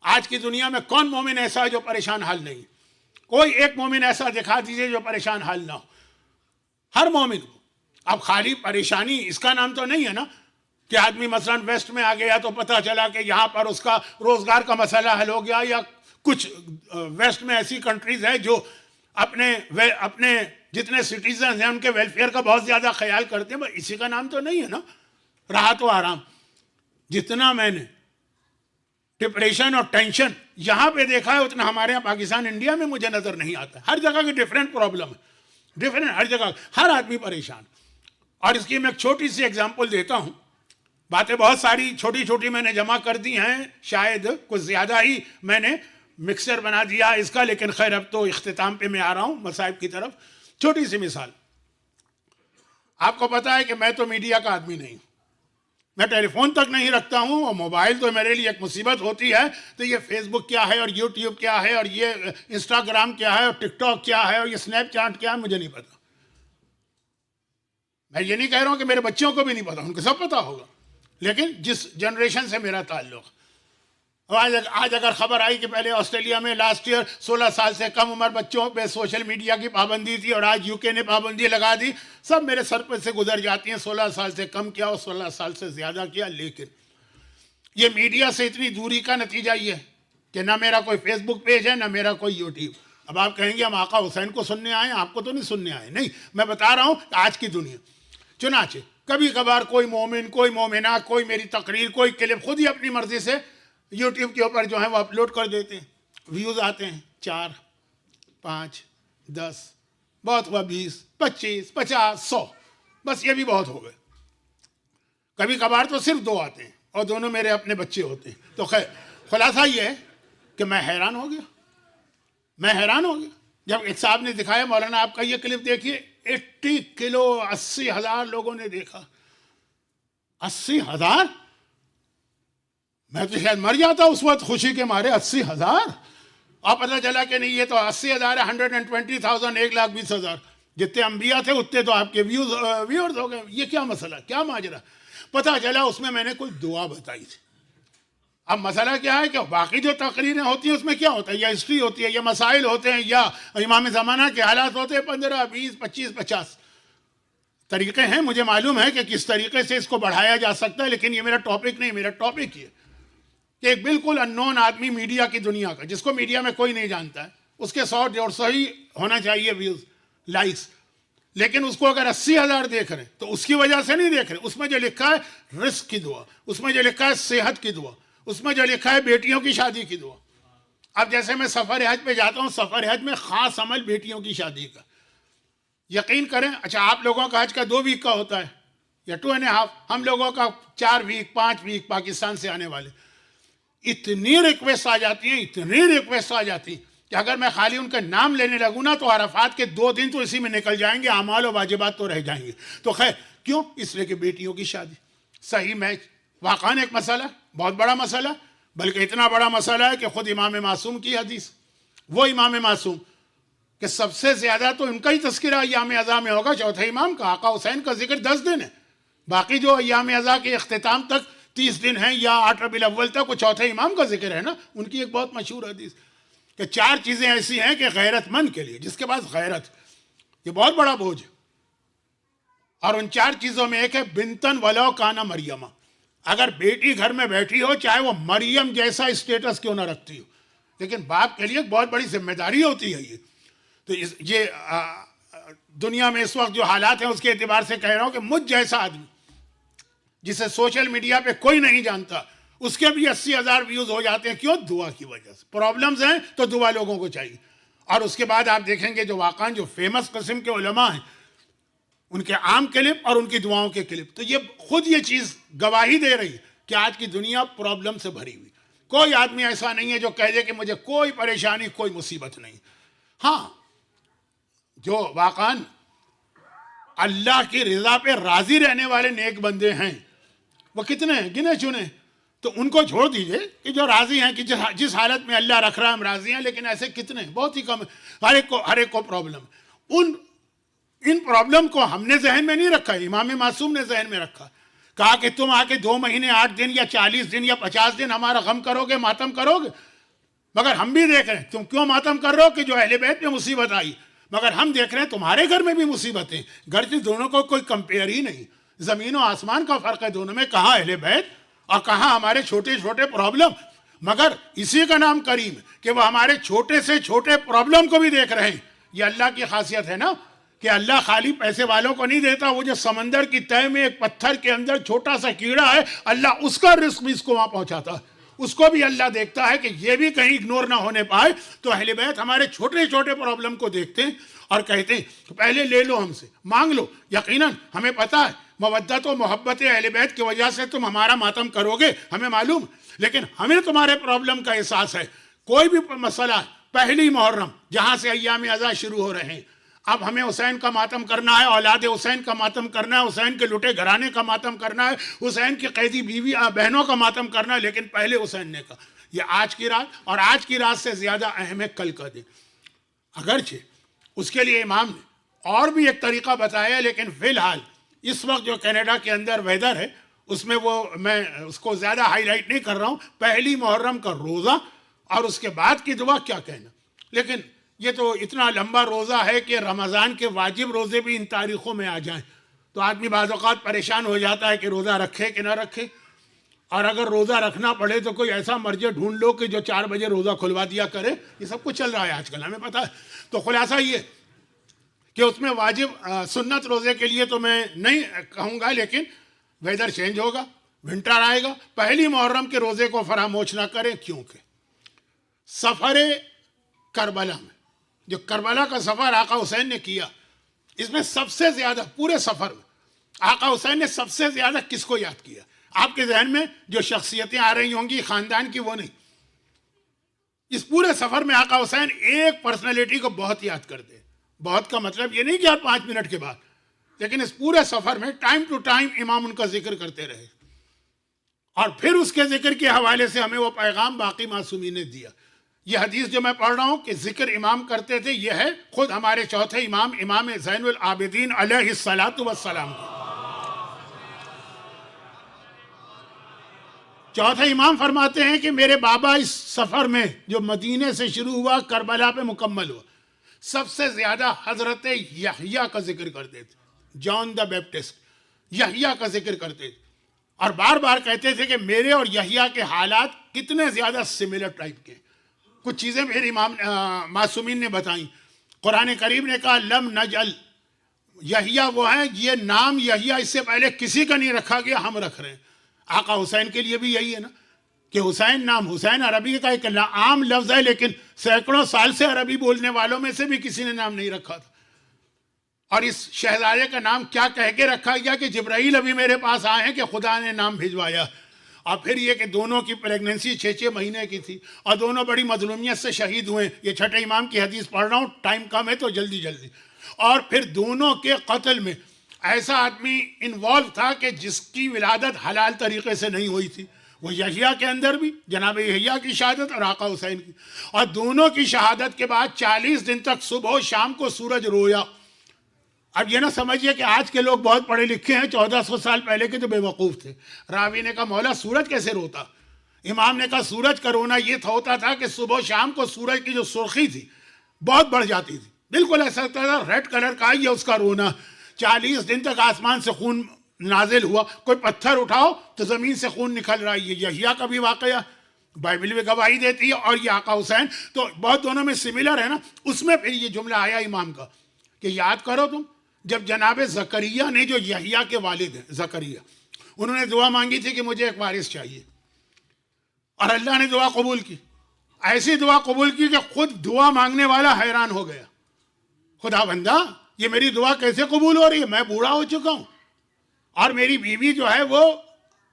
آج کی دنیا میں کون مومن ایسا ہے جو پریشان حال نہیں؟ کوئی ایک مومن ایسا دکھا دیجیے جو پریشان حال نہ ہو. ہر مومن کو. اب خالی پریشانی اس کا نام تو نہیں ہے نا کہ آدمی مثلا ویسٹ میں آ گیا تو پتہ چلا کہ یہاں پر اس کا روزگار کا مسئلہ حل ہو گیا، یا کچھ ویسٹ میں ایسی کنٹریز ہیں جو اپنے جتنے سٹیزنز ہیں ان کے ویلفیئر کا بہت زیادہ خیال کرتے ہیں. اسی کا نام تو نہیں ہے نا راحت و آرام. جتنا میں نے ڈپریشن اور ٹینشن یہاں پہ دیکھا ہے اتنا ہمارے یہاں پاکستان انڈیا میں مجھے نظر نہیں آتا. ہر جگہ کی ڈفرینٹ پرابلم ہے، ڈفرینٹ، ہر جگہ ہر آدمی پریشان. اور اس کی میں ایک چھوٹی سی ایگزامپل دیتا ہوں. باتیں بہت ساری چھوٹی چھوٹی میں نے جمع کر دی ہیں، شاید کچھ زیادہ ہی میں نے مکسر بنا دیا اس کا، لیکن خیر اب تو اختتام پہ میں آ رہا ہوں مصائب کی طرف. چھوٹی سی مثال، آپ کو پتا ہے کہ میں تو میڈیا کا آدمی نہیں ہوں، میں ٹیلی فون تک نہیں رکھتا ہوں، اور موبائل تو میرے لیے ایک مصیبت ہوتی ہے. تو یہ فیس بک کیا ہے اور یوٹیوب کیا ہے اور یہ انسٹاگرام کیا ہے اور ٹک ٹاک کیا ہے اور یہ اسنیپ چیٹ کیا ہے، مجھے نہیں پتا. میں یہ نہیں کہہ رہا ہوں کہ میرے بچوں کو بھی نہیں پتا، ان کو سب پتا ہوگا. لیکن جس جنریشن سے میرا تعلق، آج اگر خبر آئی کہ پہلے آسٹریلیا میں لاسٹ ایئر 16 سال سے کم عمر بچوں پہ سوشل میڈیا کی پابندی تھی اور آج UK نے پابندی لگا دی، سب میرے سر پہ سے گزر جاتی ہیں. 16 سال سے کم کیا اور 16 سال سے زیادہ کیا. لیکن یہ میڈیا سے اتنی دوری کا نتیجہ یہ ہے کہ نہ میرا کوئی فیس بک پیج ہے نہ میرا کوئی یوٹیوب. اب آپ کہیں گے ہم آقا حسین کو سننے آئے ہیں، آپ کو تو نہیں سننے آئے. نہیں، میں بتا رہا ہوں کہ آج کی دنیا، چنانچہ کبھی کبھار کوئی مومن، کوئی مومنہ، کوئی میری تقریر، کوئی کلپ خود ہی اپنی مرضی سے یوٹیوب کے اوپر جو ہے وہ اپلوڈ کر دیتے ہیں. ویوز آتے ہیں 4، 5، 10، بہت ہوا 20، 25، 50، 100، بس یہ بھی بہت ہو گئے. کبھی کبھار تو صرف 2 آتے ہیں اور دونوں میرے اپنے بچے ہوتے ہیں. تو خیر خلاصہ یہ ہے کہ میں حیران ہو گیا جب ایک صاحب نے دکھایا، مولانا آپ کا یہ کلپ دیکھیے، 80 کلو 80,000 لوگوں نے دیکھا. 80,000! میں تو شاید مر جاتا اس وقت خوشی کے مارے. 80,000! اور پتہ چلا کہ نہیں، یہ تو 80,000 ہے. 120,000، 1,20,000 جتنے انبیاء تھے اتنے تو آپ کے ویورز ہو گئے. یہ کیا مسئلہ، کیا ماجرا؟ پتہ چلا اس میں نے کوئی دعا بتائی تھی. اب مسئلہ کیا ہے کہ باقی جو تقریریں ہوتی ہیں اس میں کیا ہوتا ہے، یا ہسٹری ہوتی ہے، یا مسائل ہوتے ہیں، یا امام زمانہ کے حالات ہوتے ہیں. 15، 20، 25، 50 طریقے ہیں. مجھے معلوم ہے کہ کس طریقے سے اس کو بڑھایا جا سکتا ہے، لیکن یہ میرا ٹاپک نہیں. میرا ٹاپک یہ کہ ایک بالکل اننون آدمی میڈیا کی دنیا کا، جس کو میڈیا میں کوئی نہیں جانتا ہے، اس کے 100-150 ہی ہونا چاہیے ویوز، لائکس، لیکن اس کو اگر 80,000 دیکھ رہے ہیں تو اس کی وجہ سے نہیں دیکھ رہے. اس میں جو لکھا ہے رزق کی دعا، اس میں جو لکھا ہے صحت کی دعا، اس میں جو لکھا ہے بیٹیوں کی شادی کی دعا. اب جیسے میں سفر حج پہ جاتا ہوں، سفر حج میں خاص عمل بیٹیوں کی شادی کا. یقین کریں، اچھا آپ لوگوں کا حج کا 2 ویک کا ہوتا ہے یا 2.5، ہم لوگوں کا 4 ویک 5 ویک پاکستان سے آنے والے. اتنی ریکویسٹ آ جاتی ہیں، اتنی ریکویسٹ آ جاتی ہیں کہ اگر میں خالی ان کا نام لینے لگوں نا تو عرفات کے 2 دن تو اسی میں نکل جائیں گے، اعمال و واجبات تو رہ جائیں گے. تو خیر کیوں؟ اس لیے کہ بیٹیوں کی شادی. صحیح میچ واقعاً ایک مسئلہ، بہت بڑا مسئلہ، بلکہ اتنا بڑا مسئلہ ہے کہ خود امام معصوم کی حدیث، وہ امام معصوم کہ سب سے زیادہ تو ان کا ہی تذکرہ ایام اعضاء میں ہوگا، چوتھے امام کا، آقا حسین کا ذکر 10 دن ہے، باقی جو ایام اعضاء کے اختتام تک 30 دن ہیں یا 8 ربیع الاول تک وہ چوتھے امام کا ذکر ہے نا. ان کی ایک بہت مشہور حدیث کہ 4 چیزیں ایسی ہیں کہ غیرت مند کے لیے، جس کے پاس غیرت، یہ بہت بڑا بوجھ ہے. اور ان 4 چیزوں میں ایک ہے بنتن ولو کانا مریمہ، اگر بیٹی گھر میں بیٹھی ہو چاہے وہ مریم جیسا اسٹیٹس کیوں نہ رکھتی ہو، لیکن باپ کے لیے ایک بہت بڑی ذمہ داری ہوتی ہے یہ. تو یہ دنیا میں اس وقت جو حالات ہیں اس کے اعتبار سے کہہ رہا ہوں کہ مجھ جیسا آدمی جسے سوشل میڈیا پہ کوئی نہیں جانتا، اس کے بھی 80,000 ویوز ہو جاتے ہیں. کیوں؟ دعا کی وجہ سے. پرابلمز ہیں تو دعا لوگوں کو چاہیے. اور اس کے بعد آپ دیکھیں گے جو واقعاً جو فیمس قسم کے علماء ہیں، ان کے عام کلپ اور ان کی دعاؤں کے کلپ، تو یہ خود یہ چیز گواہی دے رہی ہے کہ آج کی دنیا پرابلم سے بھری ہوئی. کوئی آدمی ایسا نہیں ہے جو کہہ دے کہ مجھے کوئی پریشانی، کوئی مصیبت نہیں. ہاں، جو واقعاً اللہ کی رضا پہ راضی رہنے والے نیک بندے ہیں وہ کتنے ہیں؟ گنے چنے. تو ان کو چھوڑ دیجئے کہ جو راضی ہیں کہ جس حالت میں اللہ رکھ رہا ہم راضی ہیں، لیکن ایسے کتنے ہیں؟ بہت ہی کم. ہر ایک کو پرابلم. ان پرابلم کو ہم نے ذہن میں نہیں رکھا، امام معصوم نے ذہن میں رکھا. کہا کہ تم آ کے 2 مہینے 8 دن یا 40 دن یا 50 دن ہمارا غم کرو گے، ماتم کرو گے. مگر ہم بھی دیکھ رہے ہیں تم کیوں ماتم کر رہے ہو کہ جو اہل بیت میں مصیبت آئی، مگر ہم دیکھ رہے ہیں تمہارے گھر میں بھی مصیبتیں. گرچہ دونوں کو کوئی کمپیئر ہی نہیں، زمین و آسمان کا فرق ہے دونوں میں، کہاں اہل بیت اور کہاں ہمارے چھوٹے چھوٹے پرابلم. مگر اسی کا نام کریم کہ وہ ہمارے چھوٹے سے چھوٹے پرابلم کو بھی دیکھ رہے ہیں. یہ اللہ کی خاصیت ہے نا کہ اللہ خالی پیسے والوں کو نہیں دیتا. وہ جو سمندر کی تہہ میں ایک پتھر کے اندر چھوٹا سا کیڑا ہے، اللہ اس کا رزق بھی اس کو وہاں پہنچاتا ہے. اس کو بھی اللہ دیکھتا ہے کہ یہ بھی کہیں اگنور نہ ہونے پائے. تو اہل بیت ہمارے چھوٹے چھوٹے پرابلم کو دیکھتے ہیں اور کہتے ہیں پہلے لے لو، ہم سے مانگ لو. یقیناً ہمیں پتہ ہے مودت و محبت اہل بیت کی وجہ سے تم ہمارا ماتم کرو گے، ہمیں معلوم، لیکن ہمیں تمہارے پرابلم کا احساس ہے. کوئی بھی مسئلہ، پہلی محرم جہاں سے ایام اعضاء شروع ہو رہے ہیں، اب ہمیں حسین کا ماتم کرنا ہے، اولاد حسین کا ماتم کرنا ہے، حسین کے لٹے گھرانے کا ماتم کرنا ہے، حسین کی قیدی بیوی بہنوں کا ماتم کرنا ہے، لیکن پہلے حسین نے کہا. یہ آج کی رات، اور آج کی رات سے زیادہ اہم ہے کل کا دن. اگرچہ اس کے لیے امام نے اور بھی ایک طریقہ بتایا، لیکن فی الحال اس وقت جو کینیڈا کے اندر ویدر ہے اس میں وہ میں اس کو زیادہ ہائی لائٹ نہیں کر رہا ہوں. پہلی محرم کا روزہ اور اس کے بعد کی دعا کیا کہنا. لیکن یہ تو اتنا لمبا روزہ ہے کہ رمضان کے واجب روزے بھی ان تاریخوں میں آ جائیں تو آدمی بعض اوقات پریشان ہو جاتا ہے کہ روزہ رکھے کہ نہ رکھے. اور اگر روزہ رکھنا پڑے تو کوئی ایسا مرجع ڈھونڈ لو کہ جو 4 بجے روزہ کھلوا دیا کرے. یہ سب کچھ چل رہا ہے آج کل، ہمیں پتہ ہے. تو خلاصہ یہ کہ اس میں واجب سنت روزے کے لیے تو میں نہیں کہوں گا، لیکن ویدر چینج ہوگا، ونٹر آئے گا. پہلی محرم کے روزے کو فراموش نہ کریں، کیونکہ سفر کربلا میں جو کربلا کا سفر آقا حسین نے کیا، اس میں سب سے زیادہ پورے سفر میں آقا حسین نے سب سے زیادہ کس کو یاد کیا؟ آپ کے ذہن میں جو شخصیتیں آ رہی ہوں گی خاندان کی، وہ نہیں. اس پورے سفر میں آقا حسین ایک پرسنالٹی کو بہت یاد کرتے ہیں. بہت کا مطلب یہ نہیں کہ آپ 5 منٹ کے بعد، لیکن اس پورے سفر میں ٹائم ٹو ٹائم امام ان کا ذکر کرتے رہے. اور پھر اس کے ذکر کے حوالے سے ہمیں وہ پیغام باقی معصومین نے دیا. یہ حدیث جو میں پڑھ رہا ہوں کہ ذکر امام کرتے تھے، یہ ہے خود ہمارے چوتھے امام، امام زین العابدین علیہ الصلاۃ والسلام. چوتھے امام فرماتے ہیں کہ میرے بابا اس سفر میں جو مدینے سے شروع ہوا کربلا پہ مکمل ہوا، سب سے زیادہ حضرت یحییٰ کا ذکر کرتے تھے. جان دا بیپٹسٹ، یحییٰ کا ذکر کرتے تھے. اور بار بار کہتے تھے کہ میرے اور یحییٰ کے حالات کتنے زیادہ سملر ٹائپ کے. کچھ چیزیں میرے امام معصومین نے بتائیں. قرآن کریم نے کہا لم نجعل، یحییٰ وہ ہیں، یہ نام یحییٰ اس سے پہلے کسی کا نہیں رکھا گیا، ہم رکھ رہے ہیں. آقا حسین کے لیے بھی یہی ہے نا کہ حسین نام، حسین عربی کا ایک عام لفظ ہے، لیکن سینکڑوں سال سے عربی بولنے والوں میں سے بھی کسی نے نام نہیں رکھا تھا. اور اس شہزادے کا نام کیا کہہ کے رکھا گیا کہ جبرائیل ابھی میرے پاس آئے ہیں کہ خدا نے نام بھجوایا. اور پھر یہ کہ دونوں کی پریگننسی 6 مہینے کی تھی اور دونوں بڑی مظلومیت سے شہید ہوئے. یہ چھٹے امام کی حدیث پڑھ رہا ہوں, ٹائم کم ہے تو جلدی جلدی. اور پھر دونوں کے قتل میں ایسا آدمی انوالو تھا کہ جس کی ولادت حلال طریقے سے نہیں ہوئی تھی, وہ یحییٰ کے اندر بھی جناب یحییٰ کی شہادت اور آقا حسین کی, اور دونوں کی شہادت کے بعد 40 دن تک صبح و شام کو سورج رویا. اب یہ نہ سمجھیے کہ آج کے لوگ بہت پڑھے لکھے ہیں, 1400 سال پہلے کے تو بے وقوف تھے. راوی نے کہا مولا سورج کیسے روتا؟ امام نے کہا سورج کا رونا یہ ہوتا تھا کہ صبح و شام کو سورج کی جو سرخی تھی بہت بڑھ جاتی تھی, بالکل ایسا لگتا تھا ریڈ کلر کا یہ اس کا رونا. 40 دن تک آسمان سے خون نازل ہوا, کوئی پتھر اٹھاؤ تو زمین سے خون نکل رہا ہے. یہ یحییٰ کا بھی واقعہ بائبل میں گواہی دیتی ہے, اور یہ آقا حسین تو بہت دونوں میں سملر ہے نا. اس میں پھر یہ جملہ آیا امام کا کہ یاد کرو تم جب جناب زکریا نے, جو یحییٰ کے والد ہیں زکریا, انہوں نے دعا مانگی تھی کہ مجھے ایک وارث چاہیے, اور اللہ نے دعا قبول کی. ایسی دعا قبول کی کہ خود دعا مانگنے والا حیران ہو گیا, خدا بندہ یہ میری دعا کیسے قبول ہو رہی ہے؟ میں بوڑھا ہو چکا ہوں اور میری بیوی جو ہے وہ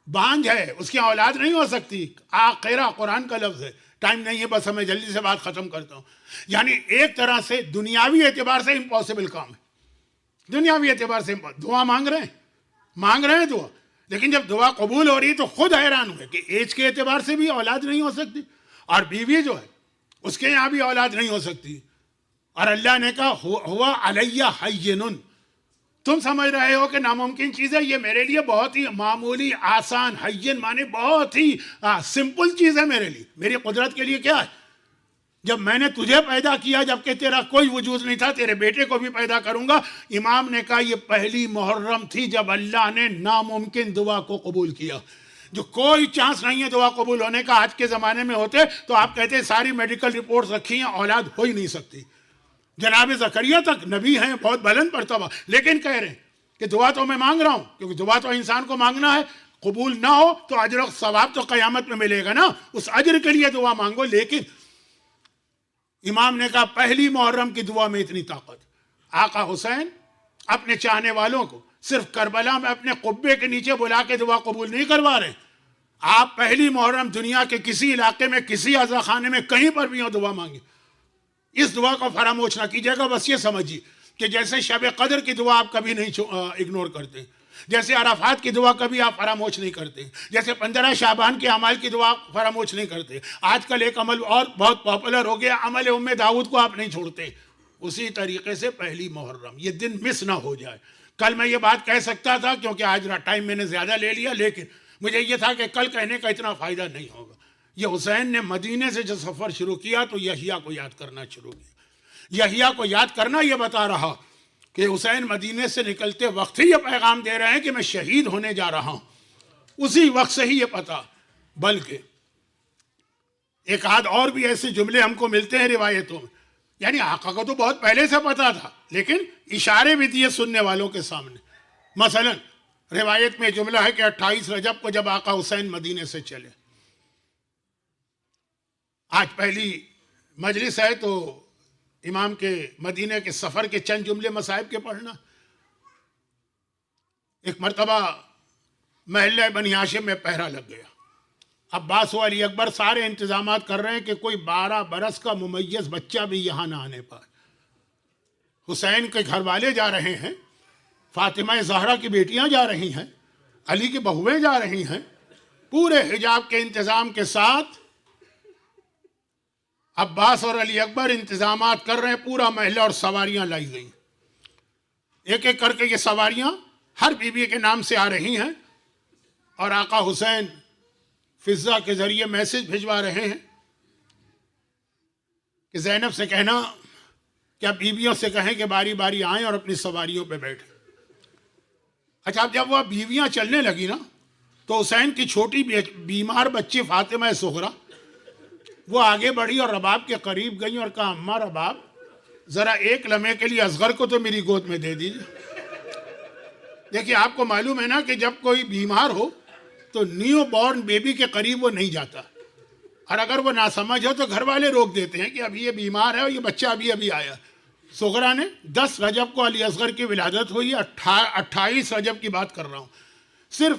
بانجھ ہے, اس کی اولاد نہیں ہو سکتی. آخرہ قرآن کا لفظ ہے, ٹائم نہیں ہے بس, ہمیں جلدی سے بات ختم کرتا ہوں. یعنی ایک طرح سے دنیاوی اعتبار سے امپاسبل کام ہے, دنیاوی اعتبار سے دعا مانگ رہے ہیں دعا, لیکن جب دعا قبول ہو رہی تو خود حیران ہوئے کہ ایج کے اعتبار سے بھی اولاد نہیں ہو سکتی, اور بیوی جو ہے اس کے یہاں بھی اولاد نہیں ہو سکتی. اور اللہ نے کہا ہوا علیہ حین, تم سمجھ رہے ہو کہ ناممکن چیز ہے, یہ میرے لیے بہت ہی معمولی آسان, حین مانے بہت ہی سمپل چیز ہے میرے لیے. میری قدرت کے لیے کیا ہے؟ جب میں نے تجھے پیدا کیا جبکہ تیرا کوئی وجود نہیں تھا, تیرے بیٹے کو بھی پیدا کروں گا. امام نے کہا یہ پہلی محرم تھی جب اللہ نے ناممکن دعا کو قبول کیا, جو کوئی چانس نہیں ہے دعا قبول ہونے کا. آج کے زمانے میں ہوتے تو آپ کہتے ساری میڈیکل رپورٹس رکھی ہیں, اولاد ہو ہی نہیں سکتی. جناب زکریا تک نبی ہیں, بہت بلند مرتبہ, لیکن کہہ رہے ہیں کہ دعا تو میں مانگ رہا ہوں, کیونکہ دعا تو انسان کو مانگنا ہے, قبول نہ ہو تو اجر و ثواب تو قیامت میں ملے گا نا, اس اجر کے لیے دعا مانگو. لیکن امام نے کہا پہلی محرم کی دعا میں اتنی طاقت. آقا حسین اپنے چاہنے والوں کو صرف کربلا میں اپنے قبے کے نیچے بلا کے دعا قبول نہیں کروا رہے. آپ پہلی محرم دنیا کے کسی علاقے میں, کسی عزا خانے میں, کہیں پر بھی ہو دعا مانگی, اس دعا کو فراموش نہ کیجیے گا. بس یہ سمجھیے کہ جیسے شب قدر کی دعا آپ کبھی نہیں اگنور کرتے, جیسے عرفات کی دعا کبھی آپ فراموش نہیں کرتے, جیسے 15 شعبان کے اعمال کی دعا فراموش نہیں کرتے. آج کل ایک عمل اور بہت پاپولر ہو گیا, عمل ام داؤد کو آپ نہیں چھوڑتے. اسی طریقے سے پہلی محرم, یہ دن مس نہ ہو جائے. کل میں یہ بات کہہ سکتا تھا کیونکہ آج ٹائم میں نے زیادہ لے لیا, لیکن مجھے یہ تھا کہ کل کہنے کا اتنا فائدہ نہیں ہوگا. یہ حسین نے مدینے سے جو سفر شروع کیا تو یحییٰ کو یاد کرنا شروع کیا. یحییٰ کو یاد کرنا یہ بتا رہا کہ حسین مدینے سے نکلتے وقت ہی یہ پیغام دے رہے ہیں کہ میں شہید ہونے جا رہا ہوں. اسی وقت سے ہی یہ پتا. بلکہ ایک آدھ اور بھی ایسے جملے ہم کو ملتے ہیں روایتوں میں, یعنی آقا کو تو بہت پہلے سے پتا تھا لیکن اشارے بھی دیے سننے والوں کے سامنے. مثلا روایت میں جملہ ہے کہ 28 رجب کو جب آقا حسین مدینے سے چلے, آج پہلی مجلس ہے تو امام کے مدینے کے سفر کے چند جملے مصائب کے پڑھنا. ایک مرتبہ محلہ بنی ہاشم میں پہرا لگ گیا. عباس و علی اکبر سارے انتظامات کر رہے ہیں کہ کوئی 12 برس کا ممیز بچہ بھی یہاں نہ آنے پائے. حسین کے گھر والے جا رہے ہیں, فاطمہ زہرا کی بیٹیاں جا رہی ہیں, علی کی بہویں جا رہی ہیں, پورے حجاب کے انتظام کے ساتھ عباس اور علی اکبر انتظامات کر رہے ہیں. پورا محلہ اور سواریاں لائی گئی, ایک ایک کر کے یہ سواریاں ہر بیوی کے نام سے آ رہی ہیں, اور آقا حسین فضا کے ذریعے میسج بھجوا رہے ہیں کہ زینب سے کہنا کہ آپ بیویوں سے کہیں کہ باری باری آئیں اور اپنی سواریوں پہ بیٹھیں. اچھا, اب جب وہ بیویاں چلنے لگی نا تو حسین کی چھوٹی بیمار بچی فاطمہ زہرا وہ آگے بڑھی اور رباب کے قریب گئی اور کہا اماں رباب ذرا ایک لمحے کے لیے اصغر کو تو میری گود میں دے دیجیے. دیکھیے آپ کو معلوم ہے نا کہ جب کوئی بیمار ہو تو نیو بورن بیبی کے قریب وہ نہیں جاتا, اور اگر وہ ناسمجھ ہو تو گھر والے روک دیتے ہیں کہ ابھی یہ بیمار ہے اور یہ بچہ ابھی آیا. زہرا نے 10 رجب کو علی اصغر کی ولادت ہوئی, 28 رجب کی بات کر رہا ہوں. صرف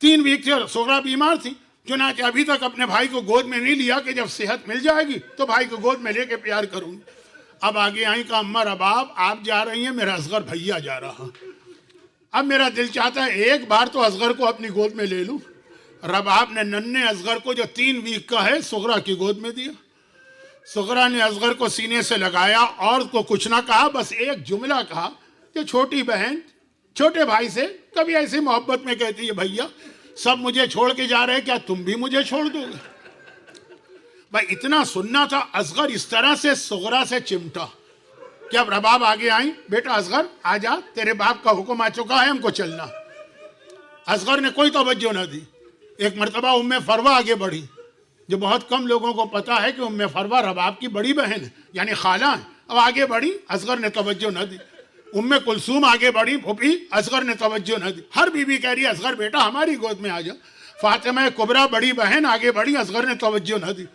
3 ویک تھے اور سغرا بیمار تھی، چنانچہ ابھی تک اپنے بھائی کو گود میں نہیں لیا کہ جب صحت مل جائے گی تو بھائی کو گود میں لے کے پیار کروں گی۔ اب آگے آئیں کہا اما رباب آپ جا رہی ہیں، میرا اصغر بھیا جا رہا، اب میرا دل چاہتا ہے ایک بار تو اصغر کو اپنی گود میں لے لوں۔ رباب نے ننھے اصغر کو جو 3 ویک کا ہے سغرا کی گود میں دیا۔ سغرا نے اصغر کو سینے سے لگایا اور کو کچھ نہ کہا، بس ایک جملہ کہا کہ چھوٹی بہن چھوٹے بھائی سے کبھی ایسی محبت میں کہتی ہے بھیا سب مجھے چھوڑ کے جا رہے، کیا تم بھی مجھے چھوڑ دو گے؟ بھائی اتنا سننا تھا۔ اصغر اس طرح سے سغرا سے چمٹا کہ اب رباب آگے آئیں، بیٹا اصغر آ جا، تیرے باپ کا حکم آ چکا ہے، ہم کو چلنا۔ اصغر نے کوئی توجہ نہ دی۔ ایک مرتبہ ام فروہ آگے بڑھی، جو بہت کم لوگوں کو پتا ہے کہ ام فروہ رباب کی بڑی بہن ہے، یعنی خالہ ہے۔ اب آگے بڑھی، اصغر نے توجہ نہ دی۔ ام کلثوم آگے بڑھی، پھوپھی، اصغر نے توجہ نہ دی۔ ہر بیوی کہہ رہی ہے اصغر بیٹا ہماری گود میں آ جا۔ فاطمہ کبریٰ بڑی بہن آگے بڑھی، اصغر نے توجہ نہ دی۔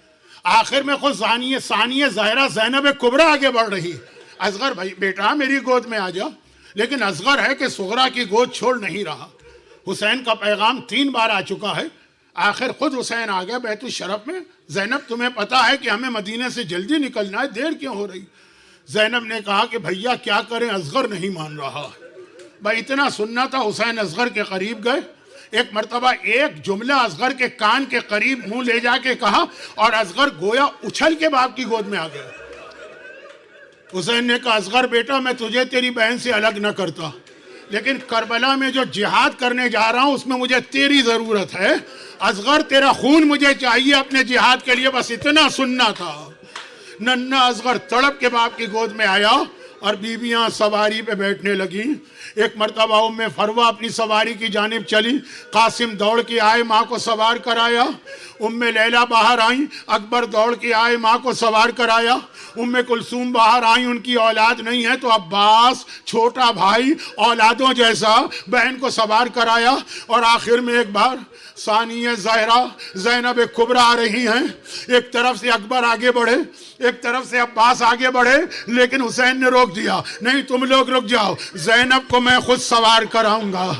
آخر میں خود ثانیہ زہرا زینب کبریٰ آگے بڑھ رہی ہے، اصغر بھائی بیٹا میری گود میں آ جا۔ لیکن اصغر ہے کہ سغرا کی گود چھوڑ نہیں رہا۔ حسین کا پیغام 3 بار آ چکا ہے، آخر خود حسین آ گیا بیت الشرف میں۔ زینب تمہیں پتا ہے کہ ہمیں مدینے سے جلدی نکلنا ہے، دیر کیوں ہو رہی؟ زینب نے کہا کہ بھیا کیا کریں، اصغر نہیں مان رہا۔ بھائی اتنا سننا تھا، حسین اصغر کے قریب گئے، ایک مرتبہ ایک جملہ اصغر کے کان کے قریب منہ لے جا کے کہا اور اصغر گویا اچھل کے باپ کی گود میں آ گیا۔ حسین نے کہا اصغر بیٹا میں تجھے تیری بہن سے الگ نہ کرتا، لیکن کربلا میں جو جہاد کرنے جا رہا ہوں اس میں مجھے تیری ضرورت ہے۔ اصغر تیرا خون مجھے چاہیے اپنے جہاد کے لیے، بس اتنا سننا تھا۔ ننھا اصغر تڑپ کے باپ کی گود میں آیا اور بیویاں سواری پہ بیٹھنے لگیں۔ ایک مرتبہ ام فروہ اپنی سواری کی جانب چلی، قاسم دوڑ کے آئے، ماں کو سوار کرایا۔ ام لیلہ باہر آئیں، اکبر دوڑ کے آئے، ماں کو سوار کرایا۔ ام کلثوم باہر آئیں، ان کی اولاد نہیں ہے تو عباس چھوٹا بھائی اولادوں جیسا بہن کو سوار کرایا۔ اور آخر میں ایک بار ثانیہ زہرا زینب کبریٰ آ رہی ہیں، ایک طرف سے اکبر آگے بڑھے، ایک طرف سے عباس آگے بڑھے، لیکن حسین نے روک دیا، نہیں تم لوگ رک جاؤ، زینب کو میں خود سوار کراؤں گا۔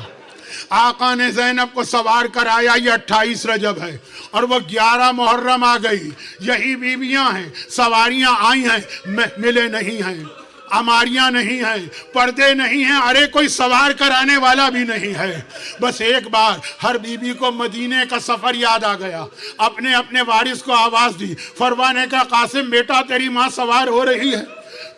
آقا نے زینب کو سوار کرایا۔ یہ 28 رجب ہے اور وہ 11 محرم آ گئی۔ یہی بیویاں ہیں، سواریاں آئی ہیں، ملے نہیں ہیں، عماریاں نہیں ہیں، پردے نہیں ہیں، ارے کوئی سوار کرانے والا بھی نہیں ہے۔ بس ایک بار ہر بیوی کو مدینے کا سفر یاد آ گیا، اپنے اپنے وارث کو آواز دی۔ فروہ نے کہا قاسم بیٹا تیری ماں سوار ہو رہی ہے،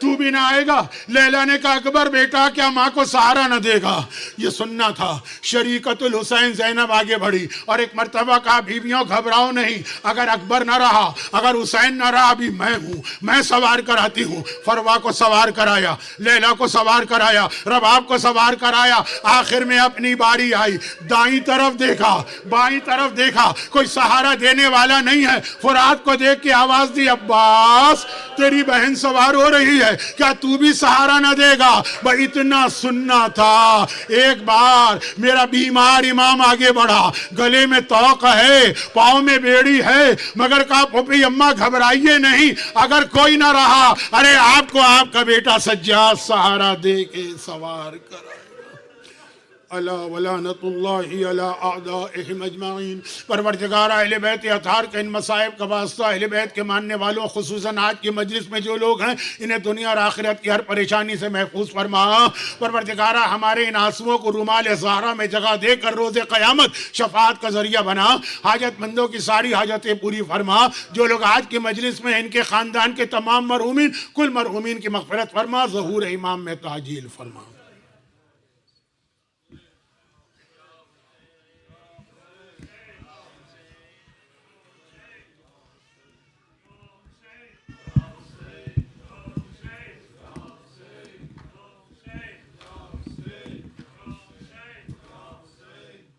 تو بھی نہ آئے گا؟ لیلا نے کہا اکبر بیٹا کیا ماں کو سہارا نہ دے گا؟ یہ سننا تھا۔ شریکت الحسین زینب آگے بڑھی اور ایک مرتبہ کہا بیویوں گھبراؤ نہیں، اگر اکبر نہ رہا، اگر حسین نہ رہا، ابھی میں ہوں، میں سوار کراتی ہوں۔ فروہ کو سوار کرایا، لیلا کو سوار کرایا، رباب کو سوار کرایا۔ آخر میں اپنی باری آئی، دائیں طرف دیکھا، بائیں طرف دیکھا، کوئی سہارا دینے والا نہیں ہے۔ فرات کو دیکھ کے آواز دی عباس تیری بہن سوار ہو رہی ہے، کیا تو بھی سہارا نہ دے گا؟ بھائی اتنا سننا تھا۔ ایک بار میرا بیمار امام آگے بڑھا، گلے میں توق ہے، پاؤں میں بیڑی ہے، مگر کہا پھوپھی اماں گھبرائیے نہیں، اگر کوئی نہ رہا، ارے آپ کو آپ کا بیٹا سجاد سہارا دے کے سوار کرائے گا۔ الا ولعنت اللہ علی اعدائہم اجمعین۔ پروردگار اہل بیت اطہار کے ان مصائب کا واسطہ اہل بیت کے ماننے والوں، خصوصاً آج کی مجلس میں جو لوگ ہیں، انہیں دنیا اور آخرت کی ہر پریشانی سے محفوظ فرما۔ پروردگارہ ہمارے ان آنسوؤں کو رومال زہرا میں جگہ دے کر روز قیامت شفاعت کا ذریعہ بنا۔ حاجت مندوں کی ساری حاجتیں پوری فرما۔ جو لوگ آج کی مجلس میں ان کے خاندان کے تمام مرحومین، کل مرحومین کی مغفرت فرما، ظہور امام میں تعجیل فرما۔